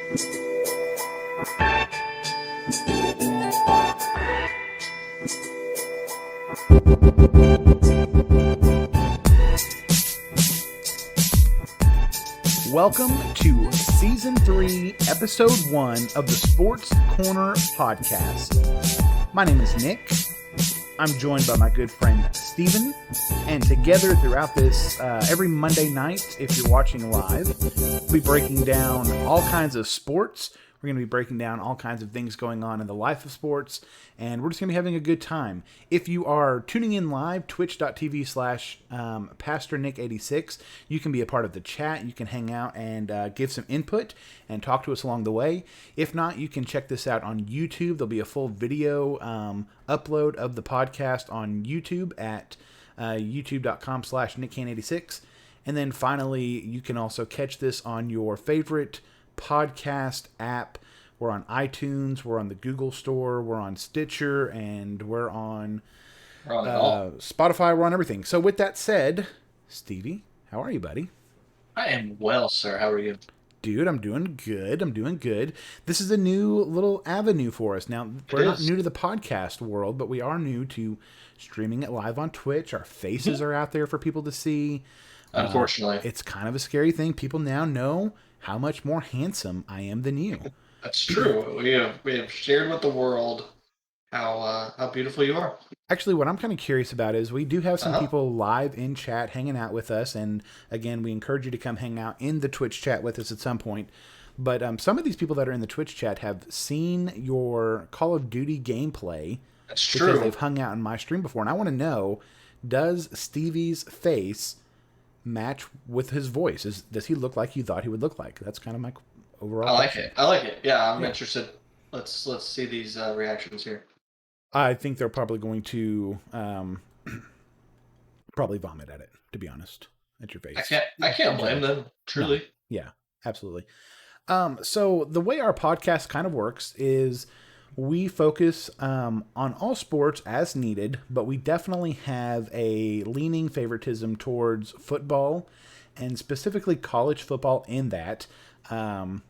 Welcome to Season 3, Episode 1 of the Sports Corner Podcast. My name is Nick. I'm joined by my good friend Steven. And together throughout this, every Monday night, if you're watching live, we'll be breaking down all kinds of sports. We're going to be breaking down all kinds of things going on in the life of sports, and we're just going to be having a good time. If you are tuning in live, twitch.tv/PastorNick86, you can be a part of the chat. You can hang out and give some input and talk to us along the way. If not, you can check this out on YouTube. There'll be a full video upload of the podcast on YouTube at youtube.com/NickCan86. And then finally, you can also catch this on your favorite podcast app. We're on iTunes, we're on the Google Store, we're on Stitcher, and we're on Spotify. We're on everything. So with that said, Stevie, how are you, buddy? I am well, sir. How are you? Dude, I'm doing good. This is a new little avenue for us. Now, we're not new to the podcast world, but we are new to streaming it live on Twitch. Our faces are out there for people to see. Unfortunately. It's kind of a scary thing. People now know how much more handsome I am than you. That's true. We have shared with the world how beautiful you are. Actually, what I'm kind of curious about is we do have some people live in chat hanging out with us. And again, we encourage you to come hang out in the Twitch chat with us at some point. But some of these people that are in the Twitch chat have seen your Call of Duty gameplay. That's true. Because they've hung out in my stream before. And I want to know, does Stevie's face match with his voice? Does he look like you thought he would look like? That's kind of my overall question. I like it. Yeah, I'm interested. Let's see these reactions here. I think they're probably going to probably vomit at it, to be honest, at your face. I can't blame them, truly. No. Yeah, absolutely. So the way our podcast kind of works is we focus on all sports as needed, but we definitely have a leaning favoritism towards football, and specifically college football in that. And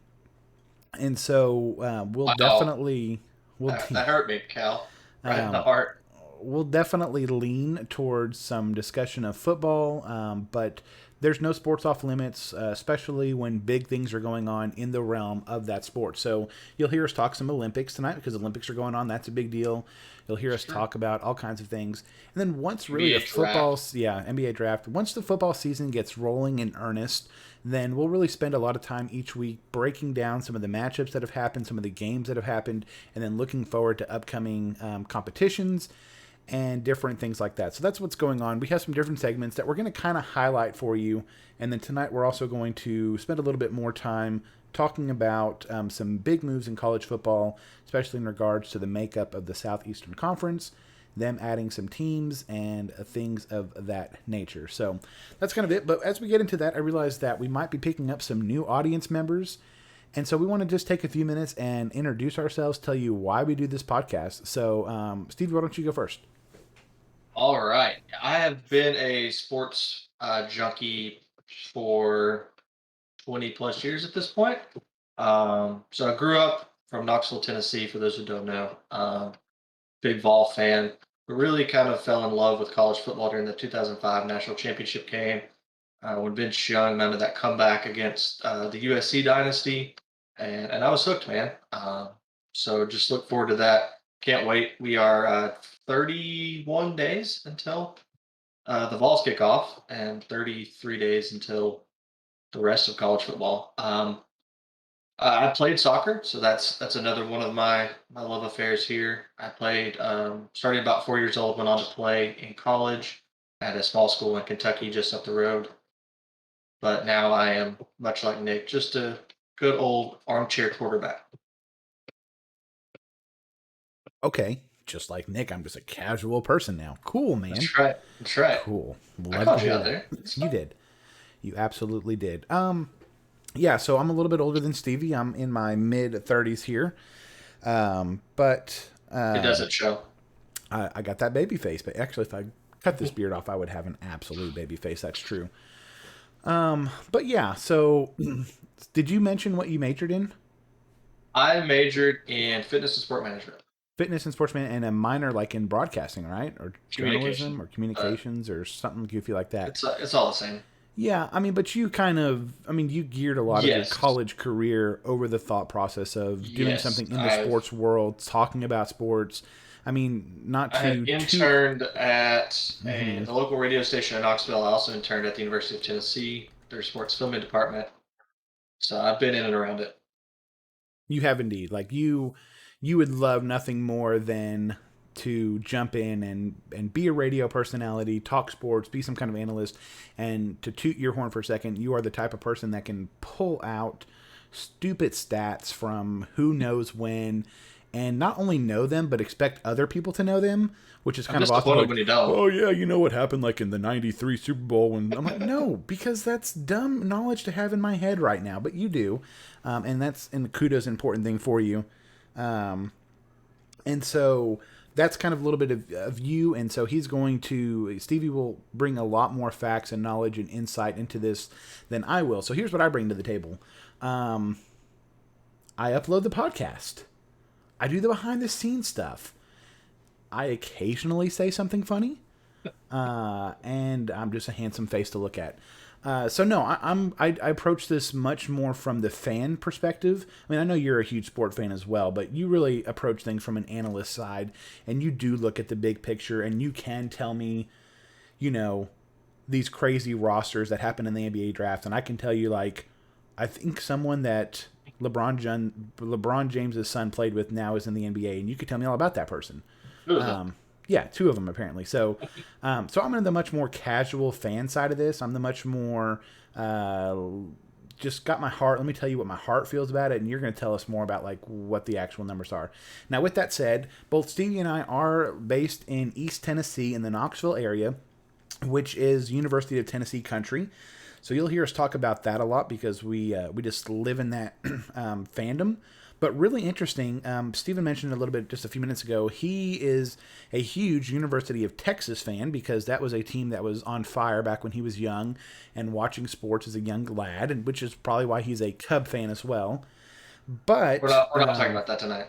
so we'll definitely... That hurt me, Cal. Right in the heart. We'll definitely lean towards some discussion of football, but there's no sports off limits, especially when big things are going on in the realm of that sport. So you'll hear us talk some Olympics tonight because Olympics are going on. That's a big deal. You'll hear us talk about all kinds of things. And then once really the football, NBA draft, once the football season gets rolling in earnest, then we'll really spend a lot of time each week breaking down some of the matchups that have happened, some of the games that have happened, and then looking forward to upcoming competitions and different things like that. So that's what's going on. We have some different segments that we're going to kind of highlight for you. And then tonight we're also going to spend a little bit more time talking about some big moves in college football, especially in regards to the makeup of the Southeastern Conference, them adding some teams and things of that nature. So that's kind of it. But as we get into that, I realize that we might be picking up some new audience members. And so we want to just take a few minutes and introduce ourselves, tell you why we do this podcast. So Steve, why don't you go first? All right. I have been a sports junkie for 20 plus years at this point. So I grew up from Knoxville, Tennessee, for those who don't know. Big Vol fan. But really kind of fell in love with college football during the 2005 National Championship game when Vince Young mounted that comeback against the USC dynasty. And I was hooked, man. So just look forward to that. Can't wait. We are 31 days until the Vols kick off and 33 days until the rest of college football. I played soccer, so that's another one of my love affairs here. I played starting about 4 years old, went on to play in college at a small school in Kentucky just up the road. But now I am, much like Nick, just a good old armchair quarterback. Okay, just like Nick, I'm just a casual person now. Cool, man. That's right. Cool. I called you out there. You did. You absolutely did. Yeah, so I'm a little bit older than Stevie. I'm in my mid-30s here. But it doesn't show. I got that baby face. But actually, if I cut this beard off, I would have an absolute baby face. That's true. But yeah, so did you mention what you majored in? I majored in fitness and sport management, Fitness and sports management, and a minor like in broadcasting, right? Or communication. journalism or But communications or something goofy like that. it's all the same. Yeah, I mean, but you kind of, I mean, you geared a lot of your Yes, college career over the thought process of doing yes. something in the sports world, talking about sports. I mean, not I had to toot. interned at Hmm. the local radio station in Knoxville. I also interned at the University of Tennessee, their sports filming department. So I've been in and around it. You have indeed. Like you would love nothing more than to jump in and be a radio personality, talk sports, be some kind of analyst, and to toot your horn for a second, you are the type of person that can pull out stupid stats from who knows when, and not only know them but expect other people to know them, which is I'm kind of awesome. disappointed Like, when you don't. oh yeah, you know what happened like in the '93 Super Bowl when I'm like, no, because that's dumb knowledge to have in my head right now, but you do, and kudos an important thing for you, and so that's kind of a little bit of you. And so Stevie will bring a lot more facts and knowledge and insight into this than I will. So here's what I bring to the table. I upload the podcast. I do the behind the scenes stuff. I occasionally say something funny, and I'm just a handsome face to look at. So no, I approach this much more from the fan perspective. I mean, I know you're a huge sport fan as well, but you really approach things from an analyst side, and you do look at the big picture, and you can tell me, you know, these crazy rosters that happen in the NBA draft, and I can tell you like, I think someone that LeBron James's son played with now is in the NBA, and you could tell me all about that person. Who was that? Yeah, two of them apparently. So I'm in the much more casual fan side of this. I'm the much more uh, just got my heart. Let me tell you what my heart feels about it, and you're going to tell us more about like what the actual numbers are. Now, with that said, both Stevie and I are based in East Tennessee in the Knoxville area, which is University of Tennessee country. So you'll hear us talk about that a lot because we just live in that fandom. But really interesting, Stephen mentioned a little bit just a few minutes ago. He is a huge University of Texas fan because that was a team that was on fire back when he was young and watching sports as a young lad, and which is probably why he's a Cub fan as well. But We're not talking about that tonight.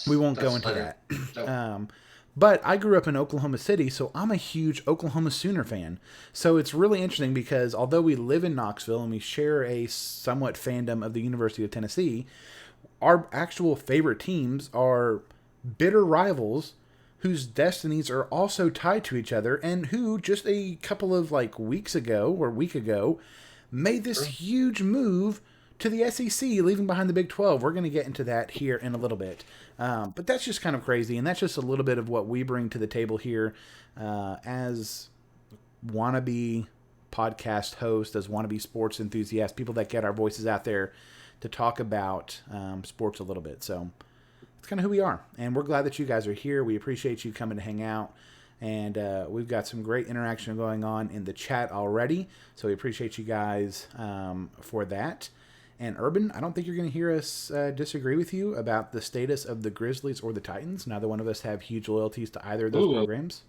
we won't go That's into later. that. Nope. um, but I grew up in Oklahoma City, so I'm a huge Oklahoma Sooner fan. So it's really interesting because although we live in Knoxville and we share a somewhat fandom of the University of Tennessee, our actual favorite teams are bitter rivals whose destinies are also tied to each other and who just a couple of like weeks ago or week ago made this True. huge move to the SEC, leaving behind the Big 12. We're going to get into that here in a little bit. But that's just kind of crazy, and that's just a little bit of what we bring to the table here as wannabe podcast hosts, as wannabe sports enthusiasts, people that get our voices out there to talk about sports a little bit. So that's kind of who we are, and we're glad that you guys are here. We appreciate you coming to hang out. And we've got some great interaction going on in the chat already. So we appreciate you guys for that. And Urban, I don't think you're going to hear us disagree with you about the status of the Grizzlies or the Titans. Neither one of us have huge loyalties to either of those Ooh, programs.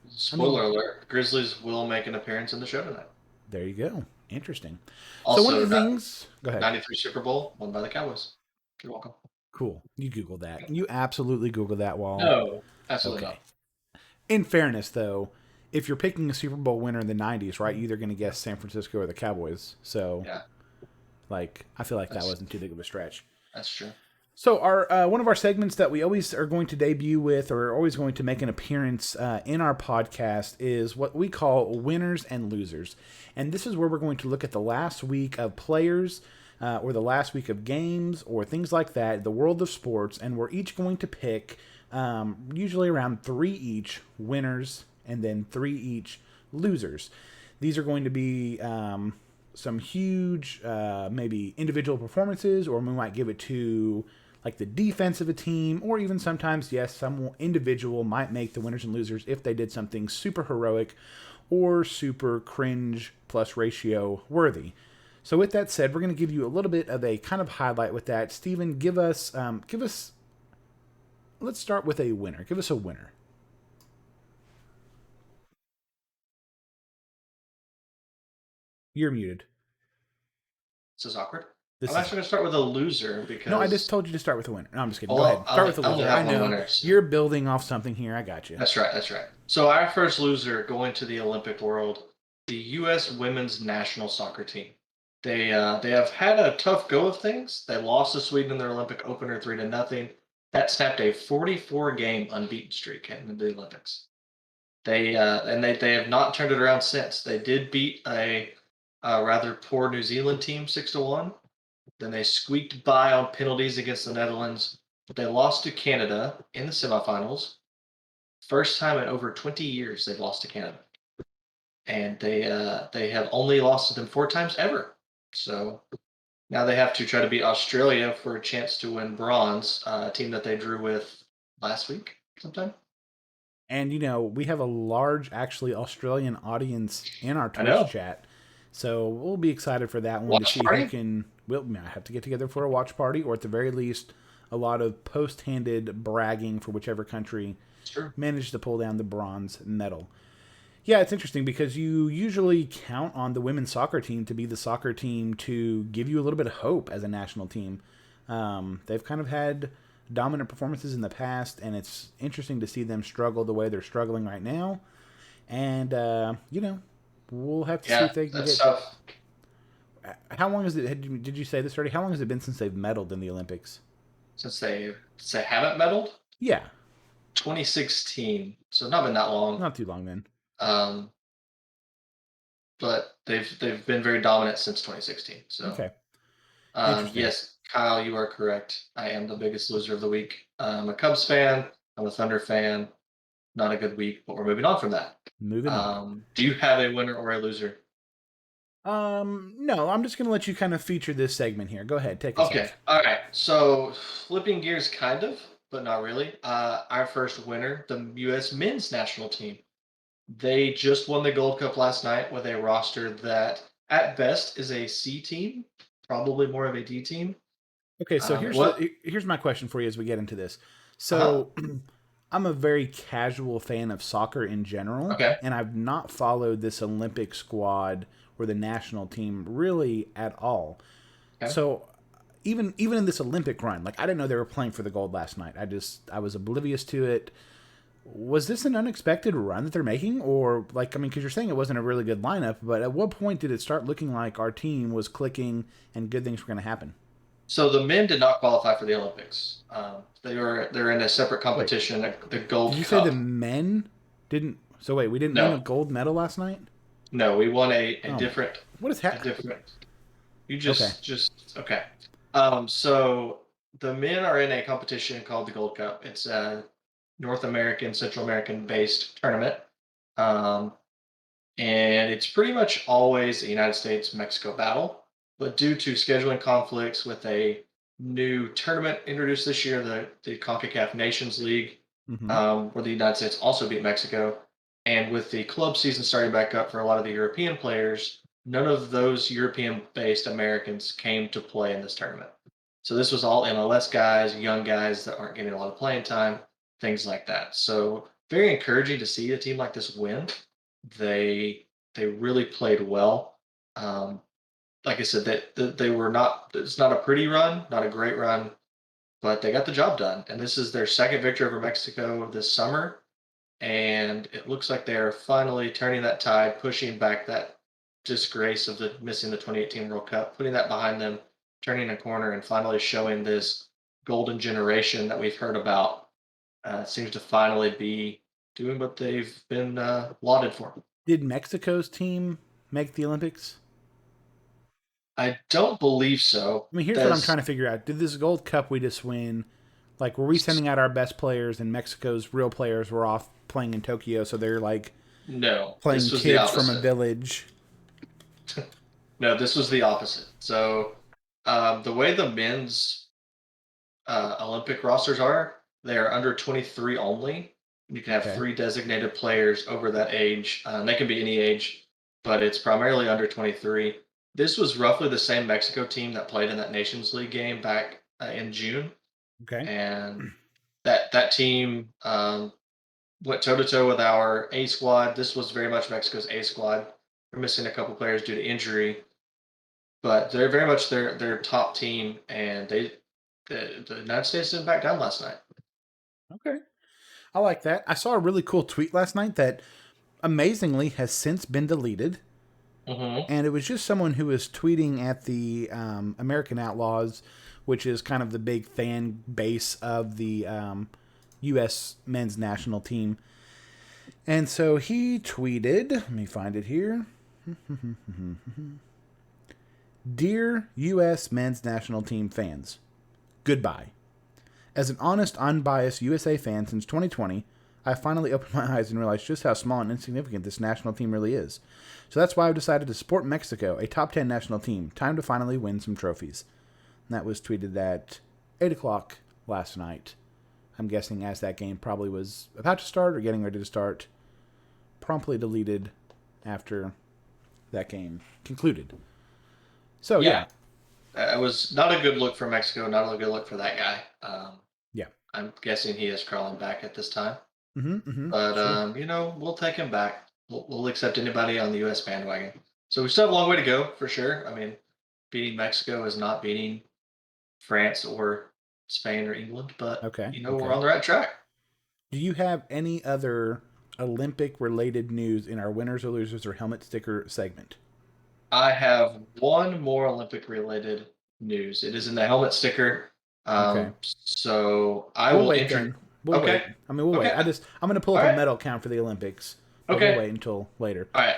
I spoiler mean, alert. Grizzlies will make an appearance in the show tonight. there you go. Interesting. So one of Also, the things, go ahead. 93 Super Bowl won by the Cowboys. You're welcome. Cool. You Google that. You absolutely Google that while. No, absolutely Okay. not. In fairness, though, if you're picking a Super Bowl winner in the '90s, right, you're either going to guess San Francisco or the Cowboys. So, Yeah, like, I feel like that that's wasn't too big of a stretch. that's true. So our one of our segments that we always are going to debut with, or always going to make an appearance in our podcast, is what we call winners and losers, and this is where we're going to look at the last week of players, or the last week of games, or things like that, the world of sports, and we're each going to pick usually around three each winners and then three each losers. These are going to be some huge, maybe individual performances, or we might give it to like the defense of a team, or even sometimes, yes, some individual might make the winners and losers if they did something super heroic or super cringe plus ratio worthy. So with that said, we're going to give you a little bit of a kind of highlight with that. Steven, give us. Let's start with a winner. Give us a winner. You're muted. This is awkward. I'm This is actually going to start with a loser no. I just because, told you to start with a winner. No, I'm just kidding. Go well, ahead. Start with the I loser. only I have one know winner. So. you're building off something here. I got you. That's right. That's right. So our first loser going to the Olympic world, the U.S. women's national soccer team. They have had a tough go of things. They lost to Sweden in their Olympic opener 3-0. That snapped a 44 game unbeaten streak heading into the Olympics. They have not turned it around since. They did beat a rather poor New Zealand team 6-1. Then they squeaked by on penalties against the Netherlands. But they lost to Canada in the semifinals. First time in over 20 years they've lost to Canada, and they have only lost to them 4 times ever. So now they have to try to beat Australia for a chance to win bronze, a team that they drew with last week sometime. And we have a large, actually, Australian audience in our I Twitch know. chat, so we'll be excited for that one to Watch see who party. can. We'll have to get together for a watch party, or at the very least, a lot of post-handed bragging for whichever country Sure. managed to pull down the bronze medal. Yeah, it's interesting because you usually count on the women's soccer team to be the soccer team to give you a little bit of hope as a national team. They've kind of had dominant performances in the past, and it's interesting to see them struggle the way they're struggling right now. And we'll have to see Yeah, if they can that's get. tough. How long is it? Did you say this already? How long has it been since they've medaled in the Olympics? Since they haven't medaled, Yeah, 2016. So not been that long. not too long then. Um, but they've been very dominant since 2016. So Okay, interesting. yes, Kyle, you are correct. I am the biggest loser of the week. I'm a Cubs fan. I'm a Thunder fan. Not a good week, but we're moving on from that. Moving on. Do you have a winner or a loser? No, I'm just gonna let you kind of feature this segment here. Go ahead, take us Okay, off. all right. So flipping gears, kind of, but not really. Our first winner, the U.S. men's national team. They just won the Gold Cup last night with a roster that, at best, is a C team, probably more of a D team. Okay, so What? here's my question for you as we get into this. Uh huh. So, I'm a very casual fan of soccer in general, Okay. and I've not followed this Olympic squad or the national team really at all. Okay. So, even in this Olympic run, like I didn't know they were playing for the gold last night. I was oblivious to it. Was this an unexpected run that they're making, or like I mean, because you're saying it wasn't a really good lineup, but at what point did it start looking like our team was clicking and good things were going to happen? So the men did not qualify for the Olympics. They're in a separate Wait, competition, the did Gold you say the Cup. men didn't? So wait, we didn't win a No, gold medal last night. no, we won a Oh my! different What is a happening? different. You Okay, just okay. So the men are in a competition called the Gold Cup. It's a North American, Central American based tournament. Um, and it's pretty much always a United States Mexico battle. But due to scheduling conflicts with a new tournament introduced this year, the CONCACAF Nations League, mm-hmm. where the United States also beat Mexico, and with the club season starting back up for a lot of the European players, none of those European-based Americans came to play in this tournament. So this was all MLS guys, young guys that aren't getting a lot of playing time, things like that. So very encouraging to see a team like this win. They really played well. Um, like I said, they were not. It's not a pretty run, not a great run, but they got the job done. And this is their second victory over Mexico this summer. And it looks like they're finally turning that tide, pushing back that disgrace of the missing the 2018 World Cup, putting that behind them, turning a corner, and finally showing this golden generation that we've heard about. Seems to finally be doing what they've been lauded for. Did Mexico's team make the Olympics? I don't believe so. I mean, here's what I'm trying There's to figure out: did this Gold Cup we just win? Like, were we sending out our best players, and Mexico's real players were off playing in Tokyo, so they're like no. playing This was the kids from a opposite. village? No, this was the opposite. So the way the men's Olympic rosters are, they are under 23 only. You can have Okay, 3 designated players over that age. They can be any age, but it's primarily under 23. This was roughly the same Mexico team that played in that Nations League game back in June, okay. and that team went toe to toe with our A squad. This was very much Mexico's A squad. We're missing a couple players due to injury, but they're very much their top team, and the United States didn't back down last night. Okay. I like that. I saw a really cool tweet last night that amazingly has since been deleted. Hmm. And it was just someone who was tweeting at the American Outlaws, which is kind of the big fan base of the U.S. men's national team. And so he tweeted, let me find it here. Dear U.S. men's national team fans, goodbye. As an honest, unbiased USA fan since 2020, I finally opened my eyes and realized just how small and insignificant this national team really is. So that's why I've decided to support Mexico, a top 10 national team. Time to finally win some trophies. And that was tweeted at 8 o'clock last night. I'm guessing as that game probably was about to start or getting ready to start. Promptly deleted after that game concluded. So, Yeah, yeah. it was not a good look for Mexico. Not a good look for that guy. Yeah. I'm guessing he is crawling back at this time. Mm-hmm, mm-hmm. But Sure. we'll take him back. We'll accept anybody on the U.S. bandwagon. So we still have a long way to go for sure. I mean, beating Mexico is not beating France or Spain or England, but Okay. we're Okay. on the right track. Do you have any other Olympic related news in our winners or losers or helmet sticker segment? I have one more Olympic related news. It is in the helmet sticker. Okay. So I We'll will wait introduce. then. We'll Okay. wait. I mean, we'll wait. Okay. I'm going to pull All up a right. medal count for the Olympics, but we'll Okay. wait until later. All right.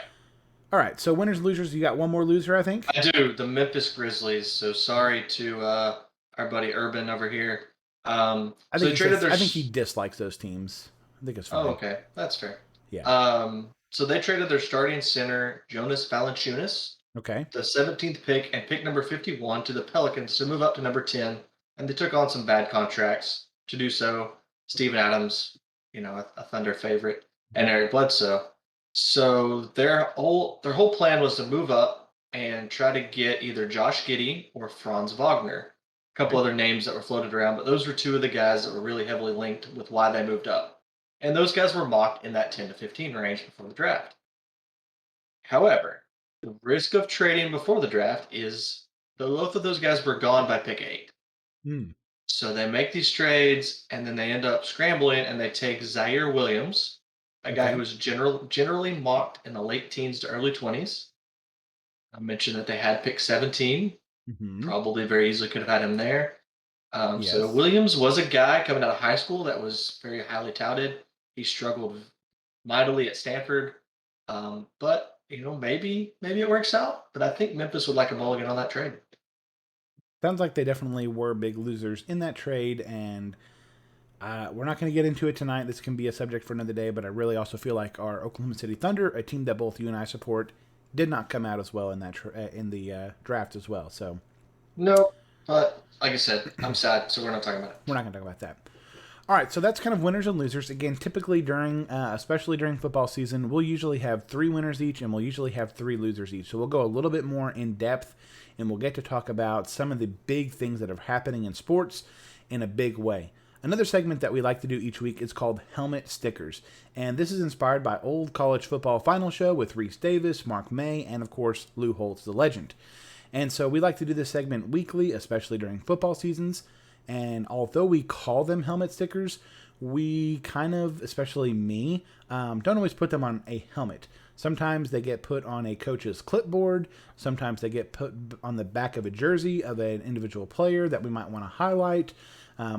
All right. So winners, losers. You got one more loser, I think. I do. The Memphis Grizzlies. So sorry to our buddy Urban over here. I So think they he traded says. their. I think he dislikes those teams. I think it's Oh, fine. okay. That's fair. Yeah. So they traded their starting center, Jonas Valanciunas, Okay. the 17th pick and pick number 51 to the Pelicans to move up to number 10. And they took on some bad contracts to do so. Steven Adams, a Thunder favorite, and Eric Bledsoe. So their whole plan was to move up and try to get either Josh Giddey or Franz Wagner. A couple Okay. other names that were floated around, but those were two of the guys that were really heavily linked with why they moved up. And those guys were mocked in that 10 to 15 range before the draft. However, the risk of trading before the draft is both of those guys were gone by pick 8. Hmm. So they make these trades and then they end up scrambling and they take Zaire Williams, a guy who Okay. was generally mocked in the late teens to early 20s. I mentioned that they had pick 17, Hmm. probably very easily could have had him there. So Yes. Williams was a guy coming out of high school that was very highly touted. He struggled mightily at Stanford, but maybe it works out. But I think Memphis would like a mulligan on that trade. Sounds like they definitely were big losers in that trade, and we're not going to get into it tonight. This can be a subject for another day, but I really also feel like our Oklahoma City Thunder, a team that both you and I support, did not come out as well in that in the draft as well. So No, but like I said, I'm sad, so we're not talking about we're it. not going to talk about that. All right, so that's kind of winners and losers. Again, typically especially during football season, we'll usually have 3 winners each, and we'll usually have 3 losers each. So we'll go a little bit more in depth, and we'll get to talk about some of the big things that are happening in sports in a big way. Another segment that we like to do each week is called Helmet Stickers, and this is inspired by old college football final show with Reese Davis, Mark May, and of course Lou Holtz, the legend. And so we like to do this segment weekly, especially during football seasons. And although we call them helmet stickers, we kind of, especially me, don't always put them on a helmet. Sometimes they get put on a coach's clipboard. Sometimes they get put on the back of a jersey of an individual player that we might want to highlight,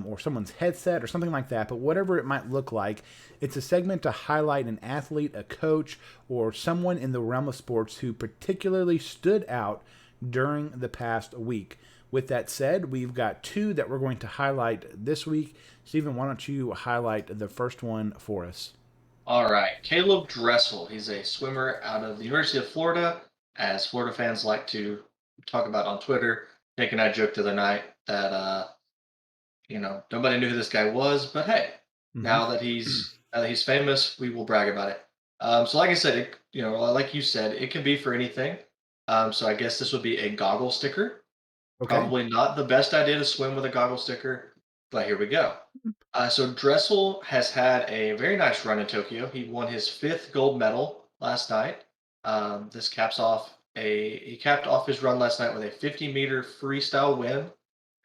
or someone's headset or something like that. But whatever it might look like, it's a segment to highlight an athlete, a coach, or someone in the realm of sports who particularly stood out during the past week. With that said, we've got 2 that we're going to highlight this week. Stephen, why don't you highlight the first one for us? All right, Caleb Dressel. He's a swimmer out of the University of Florida, as Florida fans like to talk about on Twitter. Nick and I joked the other night that nobody knew who this guy was, but hey, Mm-hmm. now that he's famous, we will brag about it. So like I said, like you said, it can be for anything. So I guess this would be a goggle sticker. Okay. Probably not the best idea to swim with a goggle sticker, but here we go. So Dressel has had a very nice run in Tokyo. He won his 5th gold medal last night. This caps off he capped off his run last night with a 50-meter freestyle win,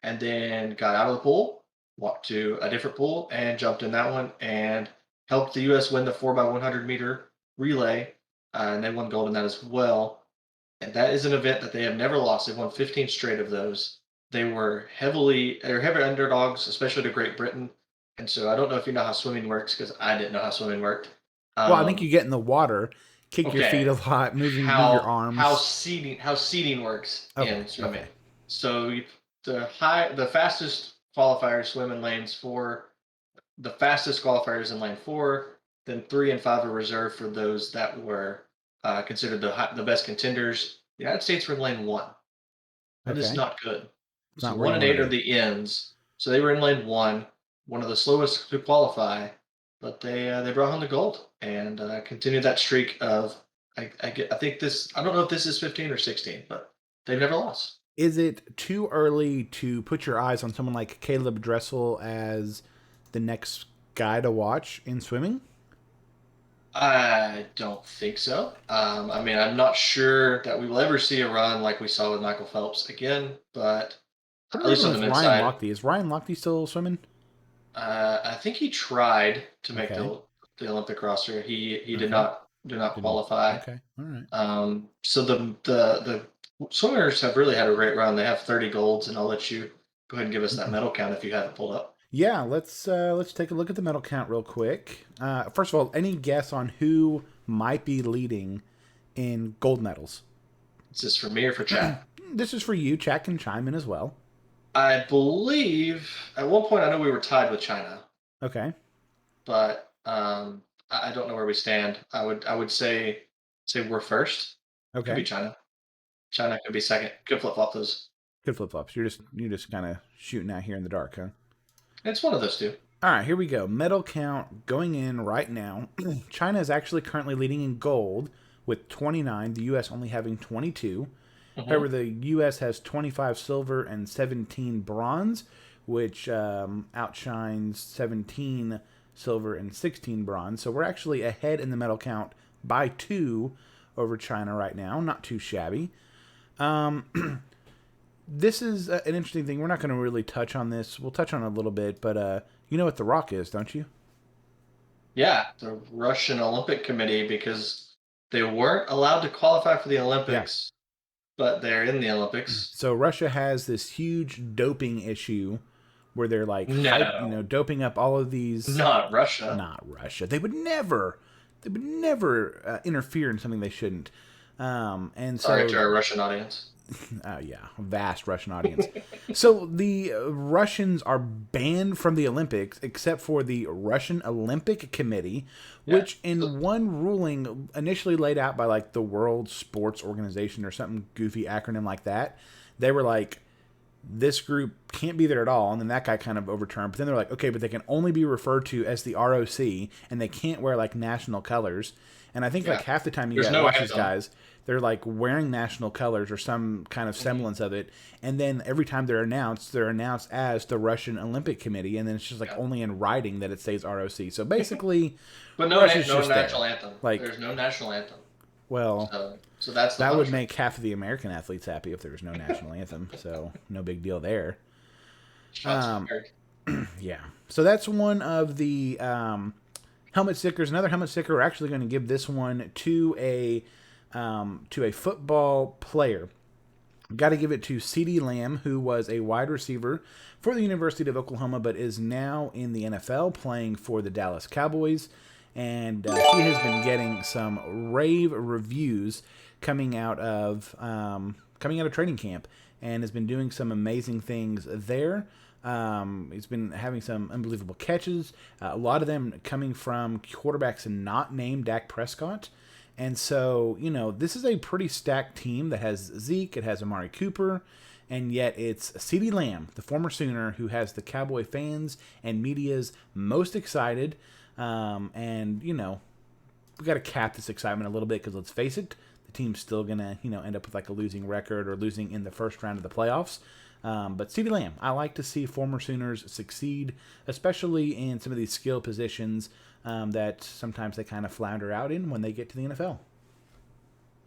and then got out of the pool, walked to a different pool, and jumped in that one, and helped the U.S. win the 4x100-meter relay, and they won gold in that as well. And that is an event that they have never lost. They've won 15 straight of those. They're heavy underdogs, especially to Great Britain. And so I don't know if you know how swimming works because I didn't know how swimming worked. Well, I think you Um, get in the water, kick your feet okay, a lot, move your arms. how seeding works Okay, in okay, swimming. So the fastest qualifiers swim in lanes four. The fastest qualifiers in lane four. Then 3 and 5 are reserved for those that were considered the best contenders. The United States were in lane one. That is okay. not good. It's So not where one you and want to eight are be. the ends. So they were in lane one of the slowest to qualify, but they brought home the gold and continued that streak of I think this I don't know if this is 15 or 16, but they've never lost. Is it too early to put your eyes on someone like Caleb Dressel as the next guy to watch in swimming? I don't think so. I mean, I'm not sure that we will ever see a run like we saw with Michael Phelps again, but What at least happened on the with men's Ryan side, Lochte? Is Ryan Lochte still swimming? I think he tried to make Okay, the Olympic roster. He okay. did not Didn't. qualify. Okay, all right. So the swimmers have really had a great run. They have 30 golds, and I'll let you go ahead and give us that medal count if you have it pulled up. Yeah, let's take a look at the medal count real quick. First of all, any guess on who might be leading in gold medals? Is this for me or for chat? This is for you. Chat can chime in as well. I believe at one point I know we were tied with China, Okay, but I don't know where we stand. I would say we're first. Could be okay. China. China could be second. Could flip flop those. Good flip flops. You're just kind of shooting out here in the dark, huh? It's one of those two. All right, here we go. Medal count going in right now. China is actually currently leading in gold with 29, the U.S. only having 22. Hmm. However, the U.S. has 25 silver and 17 bronze, which outshines 17 silver and 16 bronze. So we're actually ahead in the medal count by 2 over China right now. Not too shabby. This is an interesting thing. We're not going to really touch on this. We'll touch on it a little bit, but you know what The Rock is, don't you? Yeah, the Russian Olympic Committee because they weren't allowed to qualify for the Yeah. Olympics, but they're in the Olympics. So Russia has this huge doping issue where they're like No, doping up all of these. not Russia. Not Russia. They would never interfere in something they shouldn't. And Sorry to so, our Russian audience. yeah, vast Russian audience. So the Russians are banned from the Olympics except for the Russian Olympic Committee, Yeah. which in one ruling initially laid out by like the World Sports Organization or something goofy acronym like that, they were like, this group can't be there at all. And then that guy kind of overturned. But then they're like, okay, but they can only be referred to as the ROC and they can't wear like national colors. And I think like Yeah. half the time you There's got no watch these anthem. guys, they're like wearing national colors or some kind of Hmm. semblance of it. And then every time they're announced as the Russian Olympic Committee. And then it's just like Yeah. only in writing that it says ROC. So basically, But Russia's no just there. national anthem. Like, There's no national anthem. well, So that's the that would punishment. make half of the American athletes happy if there was no national anthem. So no big deal there. Shots fired. Yeah. So that's one of the helmet stickers. Another helmet sticker. We're actually going to give this one to a football player. Got to give it to C.D. Lamb, who was a wide receiver for the University of Oklahoma, but is now in the NFL playing for the Dallas Cowboys. And he has been getting some rave reviews coming out of training camp, and has been doing some amazing things there. He's been having some unbelievable catches. A lot of them coming from quarterbacks not named Dak Prescott. And so, this is a pretty stacked team that has Zeke, it has Amari Cooper, and yet it's CeeDee Lamb, the former Sooner, who has the Cowboy fans and media's most excited. And, we got to cap this excitement a little bit because let's face it, the team's still going to, end up with like a losing record or losing in the first round of the playoffs. But CeeDee Lamb, I like to see former Sooners succeed, especially in some of these skill positions that sometimes they kind of flounder out in when they get to the NFL.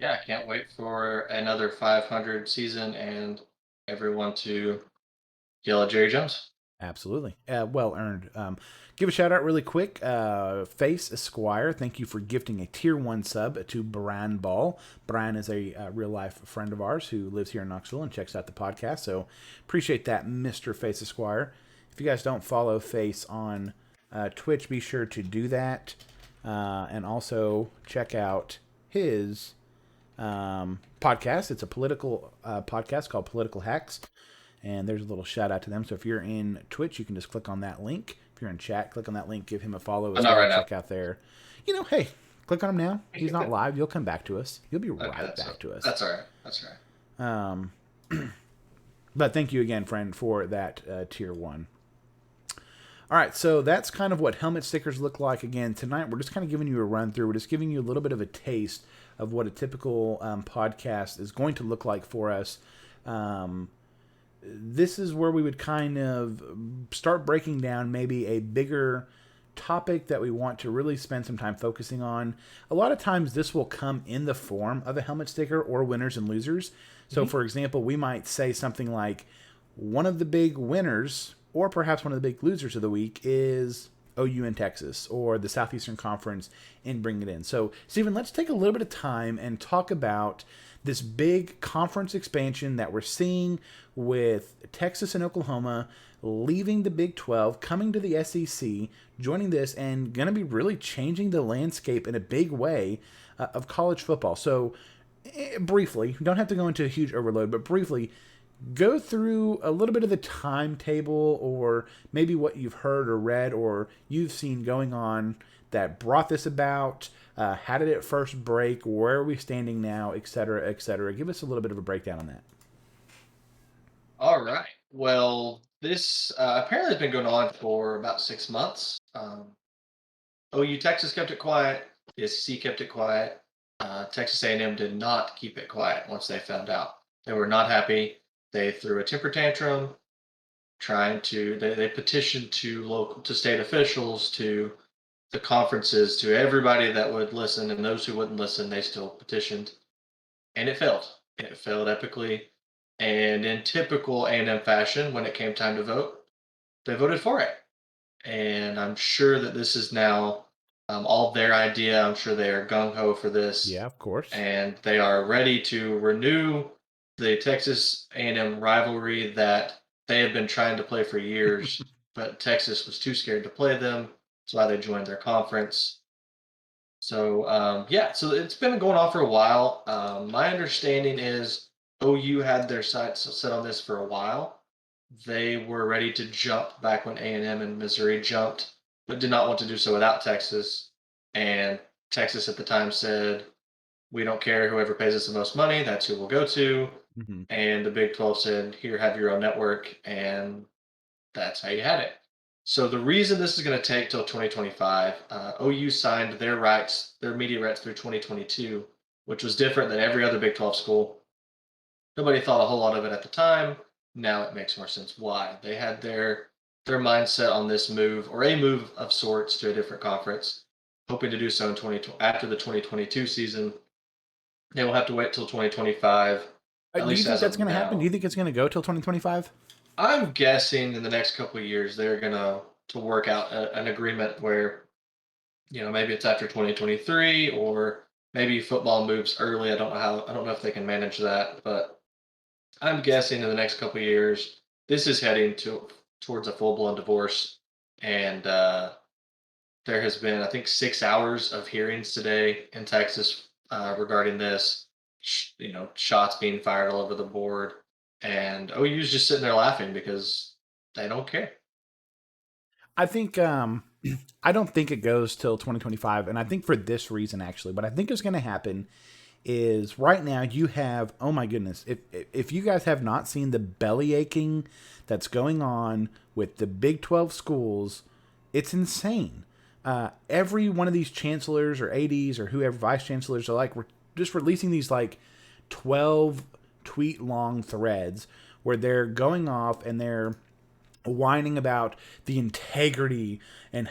yeah, I can't wait for another 500 season and everyone to yell at Jerry Jones. Absolutely. Well earned. Give a shout out really quick. Face Esquire, thank you for gifting a tier 1 sub to Brian Ball. Brian is a real life friend of ours who lives here in Knoxville and checks out the podcast. So appreciate that, Mr. Face Esquire. If you guys don't follow Face on Twitch, be sure to do that. And also check out his podcast. It's a political podcast called Political Hacks. And there's a little shout out to them. So if you're in Twitch, you can just click on that link. If you're in chat, click on that link, give him a follow But as not well. right now. Check out their, hey, click on him now. He's not live. You'll come back to us. You'll be Okay, right back to us. that's all right. That's all right. Um, but thank you again, friend, for that tier 1. All right, so that's kind of what helmet stickers look like. Again, tonight we're just kind of giving you a run through. We're just giving you a little bit of a taste of what a typical podcast is going to look like for us. This is where we would kind of start breaking down maybe a bigger topic that we want to really spend some time focusing on. A lot of times this will come in the form of a helmet sticker or winners and losers. So, for example, we might say something like one of the big winners or perhaps one of the big losers of the week is OU in Texas or the Southeastern Conference and bring it in. So, Stephen, let's take a little bit of time and talk about this big conference expansion that we're seeing with Texas and Oklahoma leaving the Big 12, coming to the SEC, joining this, and going to be really changing the landscape in a big way of college football. So, briefly, don't have to go into a huge overload, but briefly, go through a little bit of the timetable or maybe what you've heard or read or you've seen going on that brought this about. How did it first break? Where are we standing now? Et cetera, et cetera. Give us a little bit of a breakdown on that. All right. Well, this apparently has been going on for about 6 months. OU Texas kept it quiet. The SEC kept it quiet. Texas A&M did not keep it quiet once they found out. They were not happy. They threw a temper tantrum, they petitioned to state officials, to the conferences, to everybody that would listen, and those who wouldn't listen, they still petitioned, and it failed. It failed epically. And in typical A&M fashion, when it came time to vote, they voted for it. And I'm sure that this is now all their idea. I'm sure they are gung ho for this, Yeah, of course. and they are ready to renew the Texas A&M rivalry that they have been trying to play for years, but Texas was too scared to play them. That's why they joined their conference. So yeah, so it's been going on for a while. My understanding is OU had their sights set on this for a while. They were ready to jump back when A&M and Missouri jumped, but did not want to do so without Texas. And Texas at the time said, "We don't care whoever pays us the most money. That's who we'll go to." Mm-hmm. And the Big 12 said, "Here, have your own network," and that's how you had it. So the reason this is going to take till 2025, OU signed their rights, their media rights through 2022, which was different than every other Big 12 school. Nobody thought a whole lot of it at the time. Now it makes more sense why. They had their mindset on this move or a move of sorts to a different conference, hoping to do so in 20 after the 2022 season. They will have to wait till 2025, at Do you least think as that's of going to happen? Do now. you think it's going to go till 2025? I'm guessing in the next couple of years they're gonna to work out an agreement where maybe it's after 2023 or maybe football moves early. I don't know if they can manage that, but I'm guessing in the next couple of years this is heading towards a full blown divorce. And there has been, I think, 6 hours of hearings today in Texas regarding this. Shots being fired all over the board, and OU's just sitting there laughing because they don't care. I think I don't think it goes till 2025, and I think for this reason actually. What I think is going to happen is right now you have, oh my goodness, if you guys have not seen the belly aching that's going on with the Big 12 schools, it's insane. Every one of these chancellors or ADs or whoever vice chancellors are like, we're just releasing these like 12 tweet long threads where they're going off and they're whining about the integrity and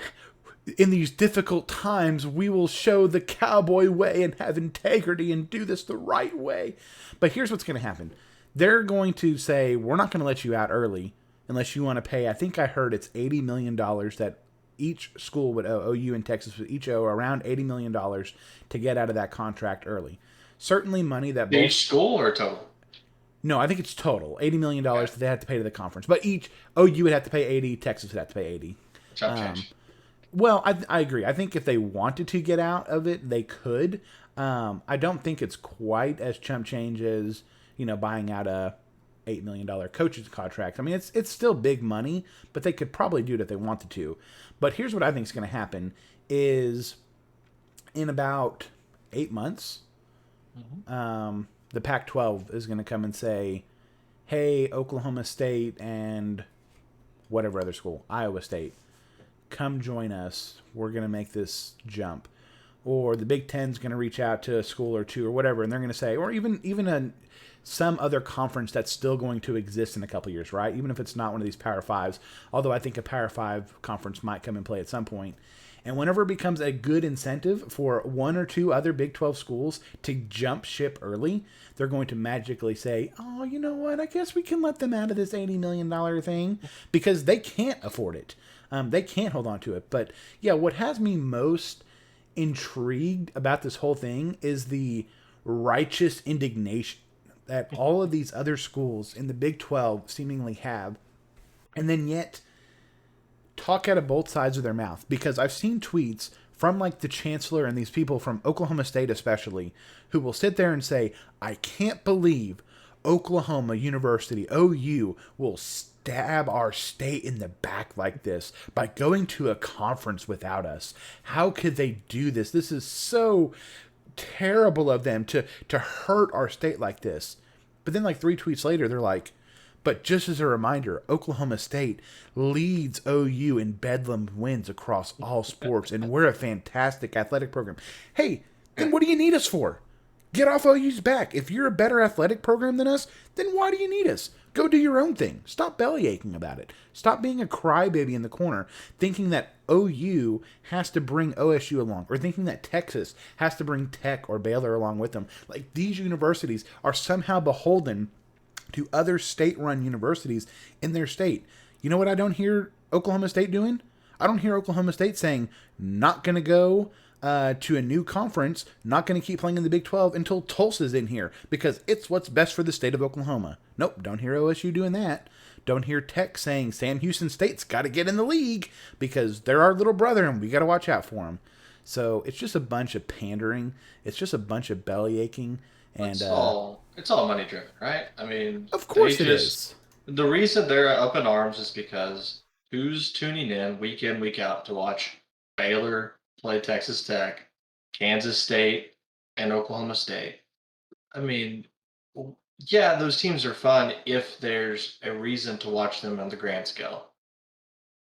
in these difficult times, we will show the cowboy way and have integrity and do this the right way. But here's what's going to happen. They're going to say, we're not going to let you out early unless you want to pay. I think I heard it's $80 million that each school would owe. OU and Texas would each owe around $80 million to get out of that contract early. Certainly money that both. Each school or total? No, I think it's total $80 million Okay. that they have to pay to the conference. But each OU would have to pay 80, Texas would have to pay 80. Chop change. Well, I agree. I think if they wanted to get out of it, they could. I don't think it's quite as chump change as buying out a $8 million coach's contract. I mean, it's still big money, but they could probably do it if they wanted to. But here's what I think is going to happen: is in about 8 months, the Pac-12 is going to come and say, "Hey, Oklahoma State and whatever other school, Iowa State, come join us. We're going to make this jump." Or the Big Ten's going to reach out to a school or two or whatever, and they're going to say, or even some other conference that's still going to exist in a couple years, right? Even if it's not one of these Power Fives, although I think a Power Five conference might come and play at some point. And whenever it becomes a good incentive for one or two other Big 12 schools to jump ship early, they're going to magically say, oh, you know what? I guess we can let them out of this $80 million thing because they can't afford it. They can't hold on to it. But yeah, what has me most intrigued about this whole thing is the righteous indignation that all of these other schools in the Big 12 seemingly have, and then yet talk out of both sides of their mouth. Because I've seen tweets from like the chancellor and these people from Oklahoma State especially who will sit there and say, I can't believe Oklahoma University, OU, will stab our state in the back like this by going to a conference without us. How could they do this? This is so terrible of them to hurt our state like this. But then like 3 tweets later, they're like, but just as a reminder, Oklahoma State leads OU in Bedlam wins across all sports, and we're a fantastic athletic program. Hey, then what do you need us for? Get off OU's back. If you're a better athletic program than us, then why do you need us? Go do your own thing. Stop belly aching about it. Stop being a crybaby in the corner, thinking that OU has to bring OSU along, or thinking that Texas has to bring Tech or Baylor along with them. Like, these universities are somehow beholden to other state-run universities in their state. You know what I don't hear Oklahoma State doing? I don't hear Oklahoma State saying, not going to go to a new conference, not going to keep playing in the Big 12 until Tulsa's in here, because it's what's best for the state of Oklahoma. Nope, don't hear OSU doing that. Don't hear Tech saying Sam Houston State's got to get in the league because they're our little brother and we got to watch out for them. So it's just a bunch of pandering. It's just a bunch of belly aching. And It's all money driven, right? I mean, of course it is. The reason they're up in arms is because who's tuning in week out to watch Baylor play Texas Tech, Kansas State, and Oklahoma State? I mean, yeah, those teams are fun if there's a reason to watch them on the grand scale.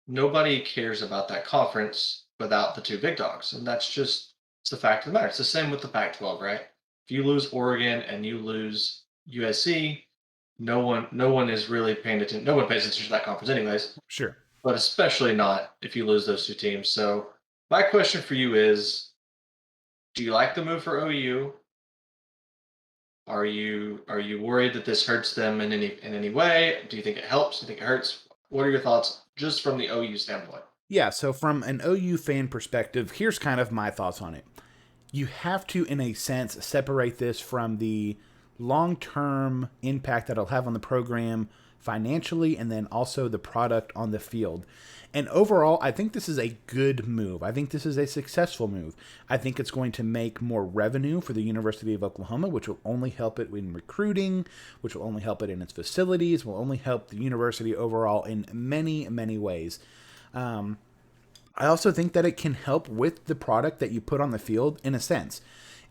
Nobody cares about that conference without the 2 big dogs, and that's just it's the fact of the matter. It's the same with the Pac-12, right? If you lose Oregon and you lose USC, no one is really paying attention. No one pays attention to that conference, anyways. Sure. But especially not if you lose those 2 teams. So my question for you is: do you like the move for OU? Are you worried that this hurts them in any way? Do you think it helps? Do you think it hurts? What are your thoughts just from the OU standpoint? Yeah, so from an OU fan perspective, here's kind of my thoughts on it. You have to, in a sense, separate this from the long-term impact that it'll have on the program financially and then also the product on the field. And overall, I think this is a good move. I think this is a successful move. I think it's going to make more revenue for the University of Oklahoma, which will only help it in recruiting, which will only help it in its facilities, will only help the university overall in many, many ways. I also think that it can help with the product that you put on the field in a sense,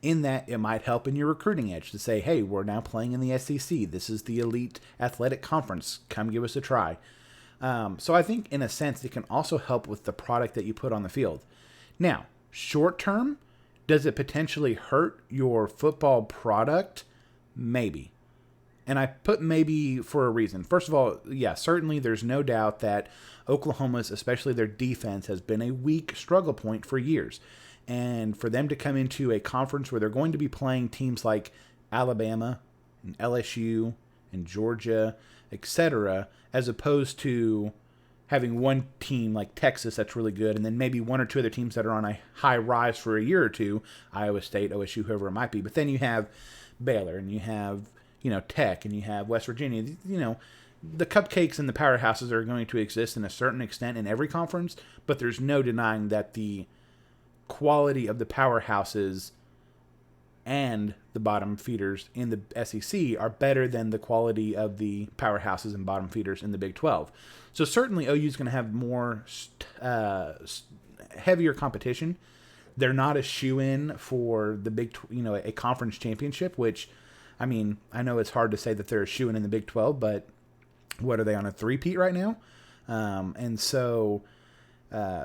in that it might help in your recruiting edge to say, hey, we're now playing in the SEC. This is the elite athletic conference. Come give us a try. So I think in a sense it can also help with the product that you put on the field. Now, short term, does it potentially hurt your football product? Maybe. And I put maybe for a reason. First of all, yeah, certainly there's no doubt that Oklahoma's, especially their defense, has been a weak struggle point for years. And for them to come into a conference where they're going to be playing teams like Alabama and LSU and Georgia, etc., as opposed to having one team like Texas that's really good, and then maybe one or two other teams that are on a high rise for a year or two, Iowa State, OSU, whoever it might be. But then you have Baylor, and you have Tech, and you have West Virginia. The cupcakes and the powerhouses are going to exist in a certain extent in every conference, but there's no denying that the quality of the powerhouses and the bottom feeders in the SEC are better than the quality of the powerhouses and bottom feeders in the Big 12. So certainly OU is going to have more heavier competition. They're not a shoe in for the a conference championship, which, I mean, I know it's hard to say that they're a shoe in the Big 12, but what are they on a three-peat right now? And so